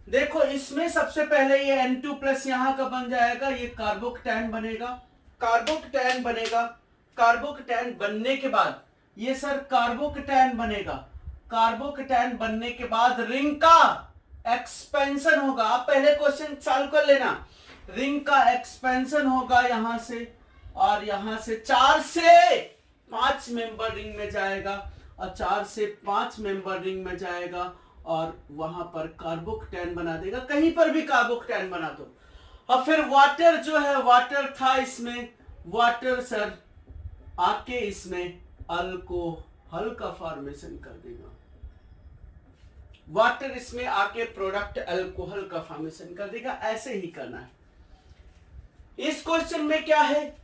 देखो इसमें सबसे पहले ये N2+ यहाँ का बन जाएगा, ये कार्बोकेटायन बनेगा, कार्बोकेटायन बनेगा। कार्बोकेटायन बनने के बाद ये सर कार्बोकेटायन बनेगा। कार्बोकेटायन बनने के बाद रिंग का एक्सपेंशन होगा। आप पहले क्वेश्चन सॉल्व कर लेना। रिंग का एक्सपेंशन होगा यहाँ से, और यहाँ से 4 से 5 मेंबर रिंग में जाएगा, और 4 से 5 मेंबर रिंग में जाएगा, और वहां पर कार्बोकेटायन बना देगा। कहीं पर भी कार्बोकेटायन बना दो। और फिर वाटर जो है, वाटर था इसमें, वाटर सर आके इसमें अल्कोहल का फॉर्मेशन कर देगा। वाटर इसमें आके प्रोडक्ट अल्कोहल का फॉर्मेशन कर देगा। ऐसे ही करना है। इस क्वेश्चन में क्या है?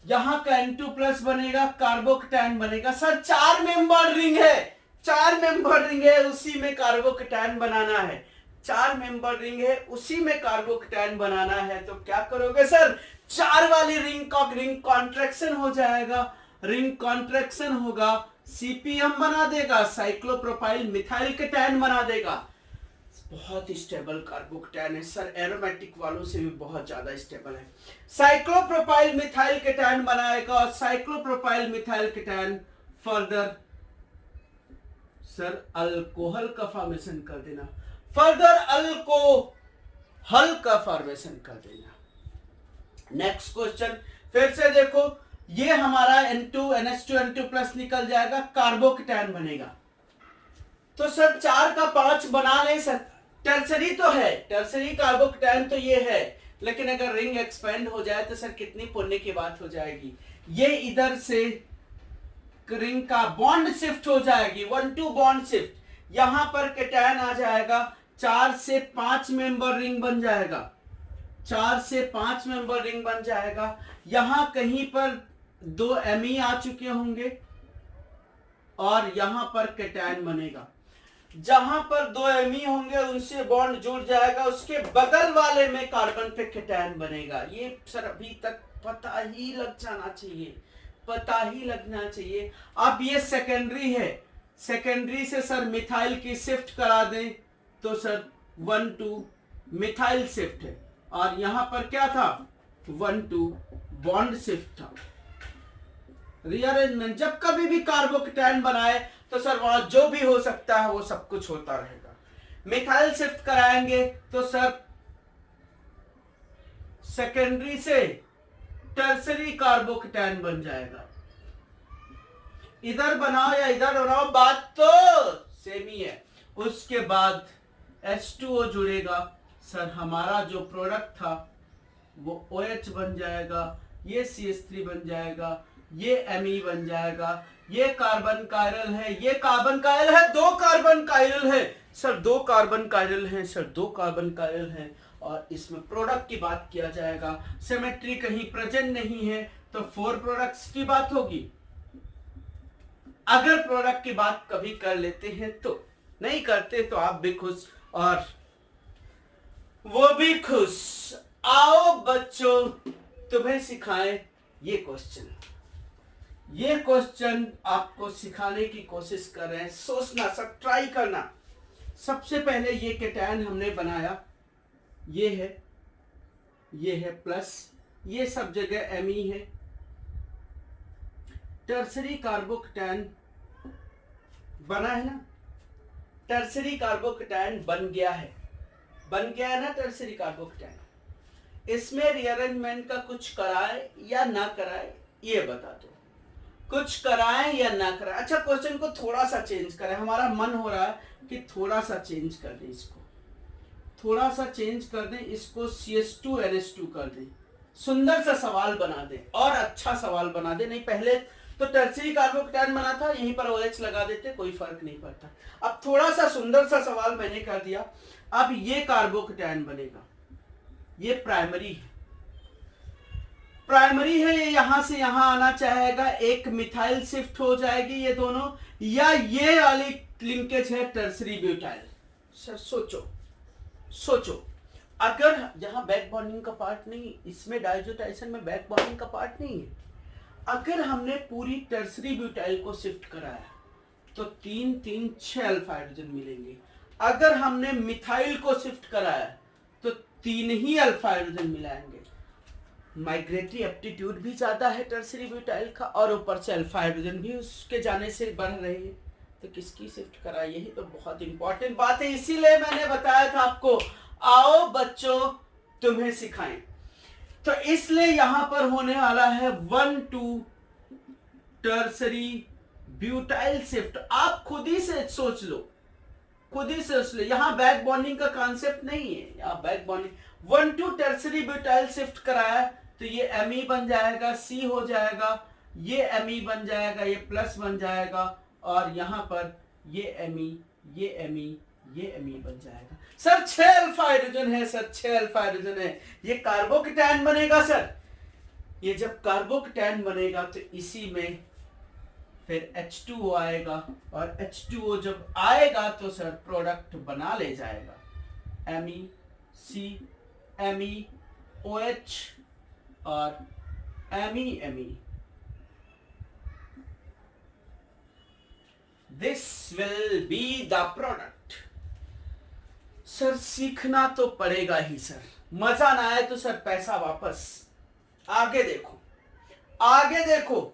यहां का N2+ बनेगा, कार्बोकेटायन बनेगा। सर 4 मेंबर रिंग है, 4 मेंबर रिंग है, उसी में कार्बोकेटायन बनाना है। 4 मेंबर रिंग है, उसी में कार्बोकेटायन बनाना है। तो क्या करोगे सर? 4 वाली रिंग का रिंग कॉन्ट्रैक्शन हो जाएगा, रिंग कॉन्ट्रैक्शन होगा, CPM बना देगा, साइक्लोप्रोपाइल मिथाइल केटैन बना देगा। बहुत स्टेबल कार्बोकेटायन है सर, एरोमेटिक वालों से भी बहुत ज्यादा स्टेबल है। साइक्लोप्रोपाइल मिथाइल केटैन बनाएगा और cyclopropyl methyl ketone further sir alcohol का फॉर्मेशन कर देना, फर्दर अल्कोहल का फॉर्मेशन कर देना। नेक्स्ट क्वेश्चन फिर से देखो, ये हमारा NH2 प्लस निकल जाएगा, कार्बोकेटायन बनेगा। तो सर 4 का 5 बना नहीं सकते, टर्सरी तो है, टर्सरी कार्बोकेटायन तो ये है, लेकिन अगर रिंग एक्सपेंड हो जाए तो सर कितनी पुण्य की बात हो जाएगी। ये इधर से रिंग का बॉन्ड शिफ्ट हो जाएगी, 1-2 बॉन्ड शिफ्ट, यहां पर केटायन आ जाएगा, 4 से 5 मेंबर रिंग बन जाएगा, 4 से 5 मेंबर रिंग बन जाएगा। यहां कहीं पर 2 Me आ चुके होंगे और यहां पर केटायन बनेगा। जहां पर 2 Me होंगे उनसे बॉन्ड जुड़ जाएगा, उसके बगल वाले में कार्बन पे केटायन बनेगा। ये सर अभी तक पता ही लग जाना चाहिए, पता ही लगना चाहिए। अब ये सेकेंडरी है, सेकेंडरी से सर मिथाइल की शिफ्ट करा दें तो सर 1-2 मिथाइल शिफ्ट है, और यहां पर क्या था 1-2 बॉन्ड शिफ्ट था। रीअरेंजमेंट जब कभी भी कार्बोकेटायन बनाए तो सर वहां जो भी हो सकता है वो सब कुछ होता रहेगा। मिथाइल शिफ्ट कराएंगे तो सर सेकेंडरी से टर्सरी कार्बोकेटायन बन जाएगा। इधर बनाओ या इधर बनाओ, बात तो सेम ही है। उसके बाद H2O जुड़ेगा, सर हमारा जो प्रोडक्ट था वो OH बन जाएगा, ये CH3 बन जाएगा, ये Me बन जाएगा, ये कार्बन कायरल है, ये कार्बन कायरल है, 2 कार्बन कायरल है सर, 2 कार्बन कायरल है सर, 2 कार्बन कायरल है। और इसमें प्रोडक्ट की बात किया जाएगा, सिमेट्री कहीं प्रेजेंट नहीं है तो 4 प्रोडक्ट्स की बात होगी। अगर प्रोडक्ट की बात कभी कर लेते हैं तो, नहीं करते तो आप भी खुश और वो भी खुश। आओ बच्चों तुम्हें सिखाएं ये क्वेश्चन, ये क्वेश्चन आपको सिखाने की कोशिश कर रहे हैं। सोचना, सब ट्राई करना। सबसे पहले ये केटायन हमने बनाया, ये है प्लस, ये सब जगह Me है। टर्सरी कार्बोकेटायन बना है ना, टर्सरी कार्बोकेटायन बन गया है ना टर्सरी कार्बोकेटायन। इसमें रीअरेंजमेंट का कुछ कराए या ना कराए ये बता दो, कुछ कराएं या ना कराएं। अच्छा क्वेश्चन को थोड़ा सा चेंज करें, हमारा मन हो रहा है कि थोड़ा सा चेंज कर दें, इसको थोड़ा सा चेंज कर दें, इसको CH2NH2 कर दें, सुंदर सा सवाल बना दें और अच्छा सवाल बना दें। नहीं पहले तो टर्सरी कार्बोकेटायन बना था, यहीं पर OH लगा देते, कोई फर्क नहीं पड़ता। अब थोड़ा सा सुंदर सा सवाल मैंने कर दिया। अब ये कार्बोकेटायन बनेगा, ये प्राइमरी है, प्राइमरी है, ये यहां से यहां आना चाहेगा, एक मिथाइल शिफ्ट हो जाएगी ये दोनों, या ये वाली लिंकेज है टर्सरी ब्यूटाइल। सर सोचो अगर यहां बैक बॉन्डिंग का पार्ट नहीं, इसमें डायजोटाइसन में बैक बॉन्डिंग का पार्ट नहीं है, अगर हमने पूरी टर्सरी ब्यूटाइल को शिफ्ट कराया तो 3-3-6 अल्फा हाइड्रोजन मिलेंगे। अगर हमने मिथाइल को शिफ्ट कराया तो 3 ही अल्फा हाइड्रोजन मिलाएंगे। माइग्रेटरी एप्टीट्यूड भी ज्यादा है टर्सरी ब्यूटाइल का, और ऊपर से अल्फा हाइड्रोजन भी उसके जाने से बढ़ रहे हैं, तो किसकी शिफ्ट कराए, यही तो बहुत इंपॉर्टेंट बात है। इसीलिए मैंने बताया था आपको, आओ बच्चों तुम्हें सिखाएं। तो इसलिए यहां पर होने वाला है 1-2 टर्सरी ब्यूटाइल शिफ्ट। आप खुद ही से सोच लो, यहां बैक बॉन्डिंग का कॉन्सेप्ट नहीं है, यहां back bonding 1-2 tertiary butyl shift कराया तो ये Me बन जाएगा, C हो जाएगा, ये Me बन जाएगा, ये प्लस बन जाएगा, और यहां पर ये Me, ये Me बन जाएगा। सर 6 अल्फा हाइड्रोजन है, सर 6 अल्फा हाइड्रोजन है, ये कार्बोकेटायन बनेगा सर। ये जब कार्बोकेटायन बनेगा तो इसी में फिर H2O आएगा, और H2O जब आएगा तो सर प्रोडक्ट बना ले जाएगा, Me, C, Me, OH और Me। This will be the product. Sir सीखना तो पड़ेगा ही सर, मजा ना आए तो सर पैसा वापस। आगे देखो, आगे देखो,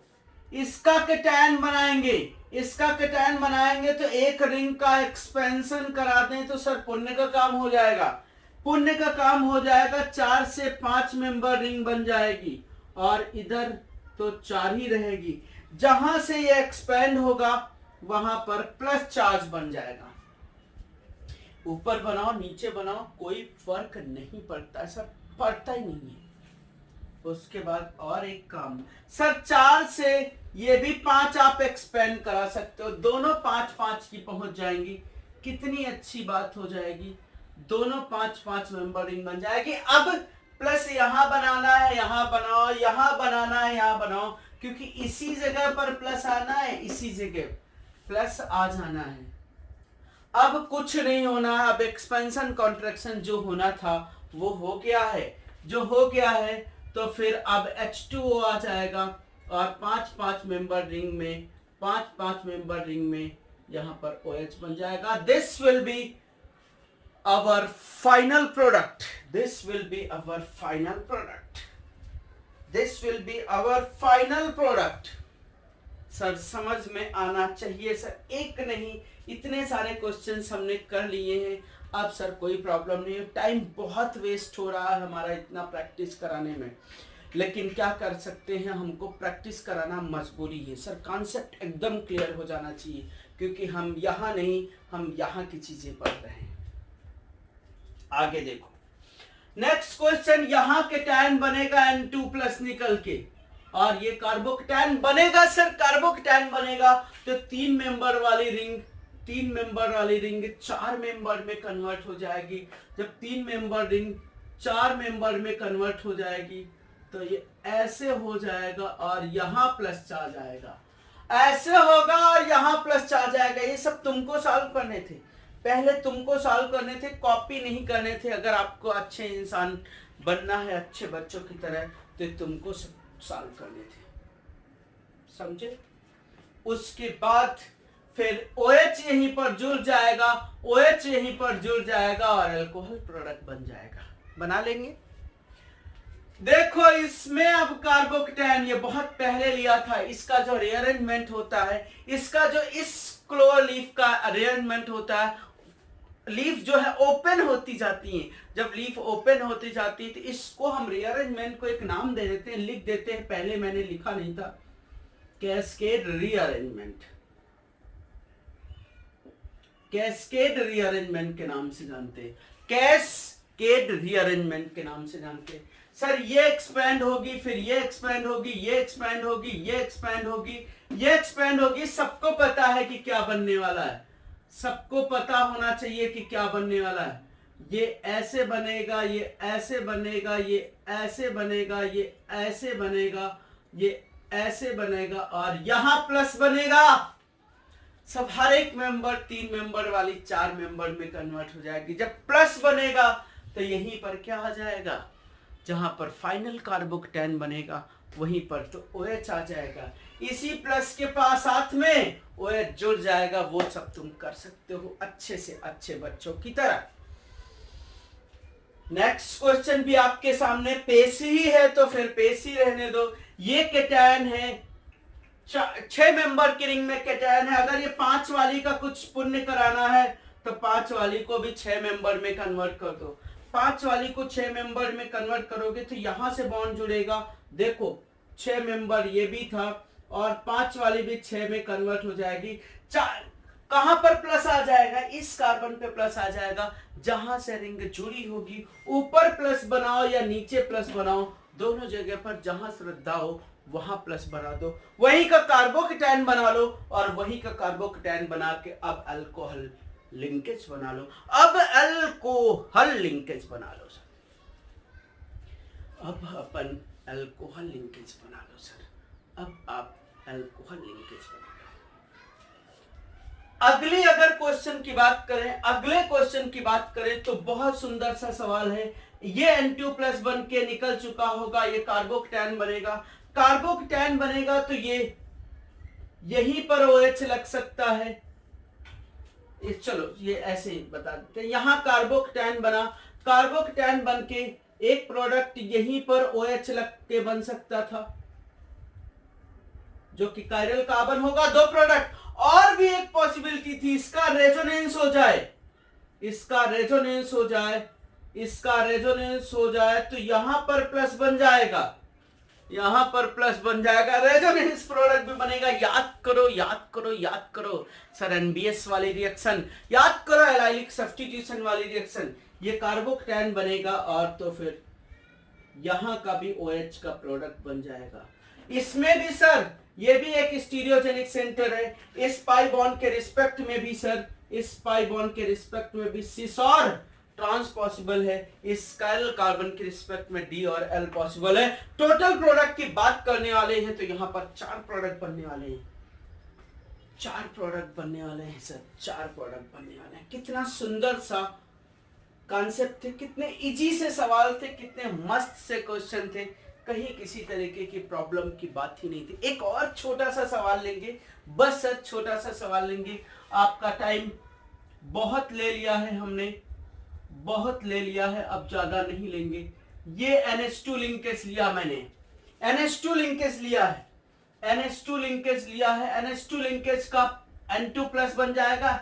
इसका कैटायन बनाएंगे, इसका कैटायन बनाएंगे तो एक रिंग का एक्सपेंशन करा दें तो सर पुण्य का काम हो जाएगा, पुण्य का काम हो जाएगा। 4 से 5 मेंबर रिंग बन जाएगी और इधर तो 4 ही रहेगी। जहां से ये एक्सपेंड होगा वहां पर प्लस चार्ज बन जाएगा। ऊपर बनाओ नीचे बनाओ कोई फर्क नहीं पड़ता, ऐसा पड़ता ही नहीं है। उसके बाद और एक काम सर, 4 से ये भी 5 आप एक्सपेंड करा सकते हो, दोनों 5-5 की पहुंच जाएंगी। कितनी अच्छी बात हो जाएगी, दोनों 5-5 मेंबर रिंग बन जाएगी। अब प्लस यहां बनाना है, यहां बनाओ, यहां बनाना है, यहां बनाओ, क्योंकि इसी जगह पर प्लस आना है, इसी जगह प्लस आ जाना है। अब कुछ नहीं होना, अब एक्सपेंशन कॉन्ट्रैक्शन जो होना था वो हो गया है, जो हो गया है तो फिर अब H2O आ जाएगा और 5-5 मेंबर रिंग में, 5-5 मेंबर रिंग में यहां पर OH बन जाएगा। This will be our final product, this will be our final product, this will be our final product। Sir समझ में आना चाहिए सर, एक नहीं इतने सारे क्वेश्चंस हमने कर लिए हैं। अब सर कोई प्रॉब्लम नहीं है, टाइम बहुत वेस्ट हो रहा है हमारा इतना प्रैक्टिस कराने में, लेकिन क्या कर सकते हैं, हमको प्रैक्टिस कराना मजबूरी है सर। कॉन्सेप्ट एकदम क्लियर हो जाना चाहिए, क्योंकि हम यहाँ नहीं, हम यहाँ की चीजें पढ़ रहे हैं। आगे देखो, नेक्स्ट क्वेश्चन, यहां कैटायन बनेगा N2+ निकल के और ये कार्बोकैटायन बनेगा सर, कार्बोकैटायन बनेगा तो 3 मेंबर वाली रिंग, 3 मेंबर वाली रिंग 4 मेंबर में कन्वर्ट हो जाएगी। जब 3 मेंबर रिंग 4 मेंबर में कन्वर्ट हो जाएगी तो ये ऐसे हो जाएगा और यहां प्लस चार्ज आएगा, ऐसे होगा और यहां प्लस चार्ज आएगा। ये सब तुमको सॉल्व करने थे, पहले तुमको सॉल्व करने थे, कॉपी नहीं करने थे। अगर आपको अच्छे इंसान बनना है, अच्छे बच्चों की तरह, तो तुमको सॉल्व करने थे, समझे। उसके बाद फिर OH यहीं पर जुड़ जाएगा, OH यहीं पर जुड़ जाएगा और अल्कोहल प्रोडक्ट बन जाएगा। बना लेंगे। देखो इसमें अब कार्बोकैटायन ये बहुत पहले लिया था, इसका जो रीअरेंजमेंट होता है, इसका जो इस क्लोवर लीफ का रीअरेंजमेंट होता है, लीफ जो है ओपन होती जाती है। जब लीफ ओपन होती जाती है तो इसको हम रीअरेंजमेंट को एक नाम दे देते हैं, लिख देते हैं। पहले मैंने लिखा नहीं था, कैस्केड रीअरेंजमेंट, कैस्केड रीअरेंजमेंट के नाम से जानते हैं, कैस्केड रीअरेंजमेंट के नाम से जानते हैं। सर ये एक्सपैंड होगी, फिर ये एक्सपैंड होगी, ये एक्सपैंड होगी, ये एक्सपैंड होगी, ये एक्सपैंड होगी। सबको पता है कि क्या बनने वाला है, सबको पता होना चाहिए कि क्या बनने वाला है। ये ऐसे बनेगा, ये ऐसे बनेगा, ये ऐसे बनेगा, ये ऐसे बनेगा, ये ऐसे बनेगा और यहां प्लस बनेगा। सब हर एक मेंबर 3 मेंबर वाली 4 मेंबर में कन्वर्ट हो जाएगी। जब प्लस बनेगा तो यहीं पर क्या आ जाएगा, जहां पर फाइनल कार्बोकैटायन बनेगा वहीं पर तो OH आ जाएगा। इसी प्लस के पास साथ में OH जुड़ जाएगा। वो सब तुम कर सकते हो अच्छे से अच्छे बच्चों की तरह। नेक्स्ट क्वेश्चन भी आपके सामने पेश ही है तो फिर पेश ही रहने दो। ये कैटायन है, 6 मेंबर की रिंग में कैटायन है। अगर ये 5 वाली का कुछ पुण्य कराना है तो 5 वाली को भी 6 मेंबर में कन्वर्ट कर दो। 5 वाली को 6 मेंबर में कन्वर्ट करोगे तो यहां से बॉन्ड जुड़ेगा। देखो 6 मेंबर ये भी था और 5 वाली भी 6 में कन्वर्ट हो जाएगी। कहां पर प्लस आ जाएगा, इस कार्बन पे प्लस आ जाएगा जहां से रिंग जुड़ी होगी। ऊपर प्लस बनाओ या नीचे प्लस बनाओ, दोनों जगह पर जहां श्रद्धा हो वहां प्लस बना दो। वही का कार्बोकैटायन बना लो और वही का कार्बोकैटायन बना के अब अल्कोहल लिंकेज बना लो। अब अल्कोहल लिंकेज बना लो सर, अब अपन अल्कोहल लिंकेज बना लो सर, अब आप अल्कोहल लिंकेज बना लो। अगली अगर क्वेश्चन की बात करें, अगले क्वेश्चन की बात करें तो बहुत सुंदर सा सवाल है। ये N2+ बन के निकल चुका होगा, ये कार्बोकैटायन बनेगा। कार्बोकैटायन बनेगा तो ये यहीं पर OH लग सकता है, चलो ये ऐसे ही बता देते हैं। यहाँ कार्बोकटैन बना, कार्बोकटैन बन के एक प्रोडक्ट यहीं पर OH लग के बन सकता था जो कि कायरल कार्बन होगा। दो प्रोडक्ट, और भी एक पॉसिबिलिटी थी, इसका रेजोनेंस हो जाए, इसका रेजोनेंस हो जाए, इसका रेजोनेंस हो जाए तो यहां पर प्लस बन जाएगा, यहां पर प्लस बन जाएगा, रेजोनेंस प्रोडक्ट भी बनेगा। याद करो याद करो याद करो सर, NBS वाली रिएक्शन याद करो, एलाइलिक सब्स्टिट्यूशन वाली रिएक्शन, ये कार्बोकटैन बनेगा और तो फिर यहां का भी OH का प्रोडक्ट बन जाएगा। इसमें भी सर ये भी एक स्टीरियोजेनिक सेंटर है, इस पाई बॉन्ड के रिस्पेक्ट में भी सर, इस पाई बॉन्ड के रिस्पेक्ट में भी सिस और ट्रांस पॉसिबल है, इस कायरल कार्बन के रिस्पेक्ट में D और L पॉसिबल है। टोटल प्रोडक्ट की बात करने वाले हैं तो यहां पर 4 प्रोडक्ट बनने वाले हैं, 4 प्रोडक्ट बनने वाले हैं सर, 4 प्रोडक्ट बनने वाले हैं। कितना सुंदर सा कॉन्सेप्ट थे, कितने इजी से सवाल थे, कितने मस्त से क्वेश्चन थे, कहीं किसी तरीके की प्रॉब्लम की बात ही नहीं थी। एक और छोटा सा सवाल लेंगे, बस सर छोटा सा सवाल लेंगे, आपका टाइम बहुत ले लिया है हमने, बहुत ले लिया है, अब ज्यादा नहीं लेंगे। ये NH2 लिंकेज लिया मैंने, NH2 लिंकेज लिया है, NH2 लिंकेज लिया है, NH2 लिंकेज का N2 प्लस बन जाएगा,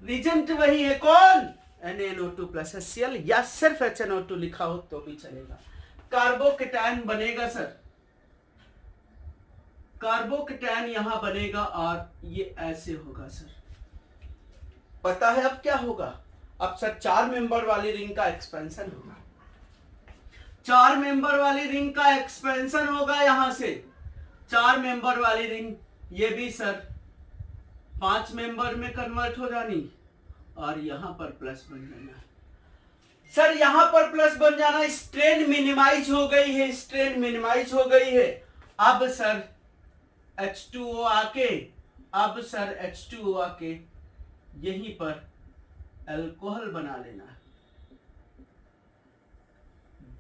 रिजेंट वही है कौन, NaNO2 प्लस HCl, या सिर्फ HNO2 लिखा हो तो भी चलेगा। कार्बोकटैन बनेगा सर, कार्बोकटैन यहां बनेगा और ये ऐसे होगा सर। पता है अब क्या होगा, अब सर 4 मेंबर वाली रिंग का एक्सपेंशन होगा, 4 मेंबर वाली रिंग का एक्सपेंशन होगा, यहां से 4 मेंबर वाली रिंग, ये भी सर 5 मेंबर में कन्वर्ट हो जानी और यहां पर प्लस बन जाना सर, यहां पर प्लस बन जाना, स्ट्रेन मिनिमाइज हो गई है, स्ट्रेन मिनिमाइज हो गई है। अब सर H2O आके, अब सर H2O आके यहीं पर अल्कोहल बना लेना,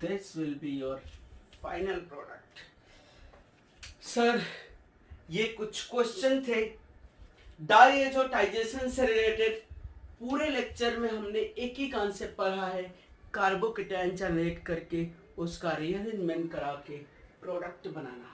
this will be your final product. Sir ये कुछ क्वेश्चन थे डायएजोटाइजेशन से रिलेटेड। पूरे लेक्चर में हमने एक ही कॉन्सेप्ट पढ़ा है, कार्बोकटैन जनरेट करके उसका रीअरेंजमेंट करा के प्रोडक्ट बनाना,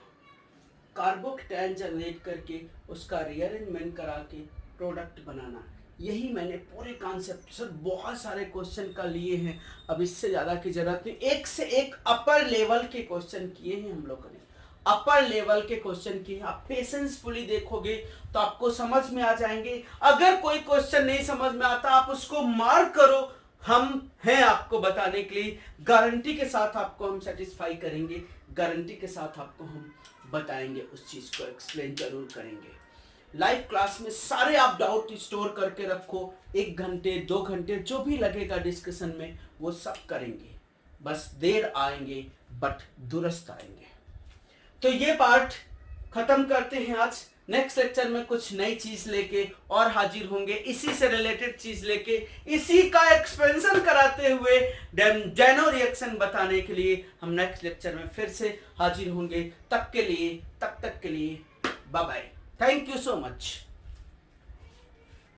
कार्बोकटैन जनरेट करके उसका रीअरेंजमेंट करा के प्रोडक्ट बनाना, यही मैंने पूरे कॉन्सेप्ट सर बहुत सारे क्वेश्चन का लिए हैं। अब इससे ज़्यादा की जरूरत नहीं, एक से एक अपर लेवल के क्वेश्चन किए हैं हम लोगों ने, अपर लेवल के क्वेश्चन किए। आप पेशेंसफुली देखोगे तो आपको समझ में आ जाएंगे। अगर कोई क्वेश्चन नहीं समझ में आता आप उसको मार्क करो, हम हैं आपको बताने के लिए, गारंटी के साथ आपको हम सेटिस्फाई करेंगे, गारंटी के साथ आपको हम बताएंगे, उस चीज को एक्सप्लेन जरूर करेंगे। लाइव क्लास में सारे आप डाउट स्टोर करके रखो, 1 घंटे 2 घंटे जो भी लगेगा डिस्कशन में वो सब करेंगे, बस देर आएंगे बट दुरुस्त आएंगे। तो ये पार्ट खत्म करते हैं आज। नेक्स्ट लेक्चर में कुछ नई चीज लेके और हाजिर होंगे, इसी से रिलेटेड चीज लेके, इसी का एक्सपेंशन कराते हुए डेनो रिएक्शन बताने के लिए हम नेक्स्ट लेक्चर में फिर से हाजिर होंगे। तब तक के लिए bye bye, thank you so much.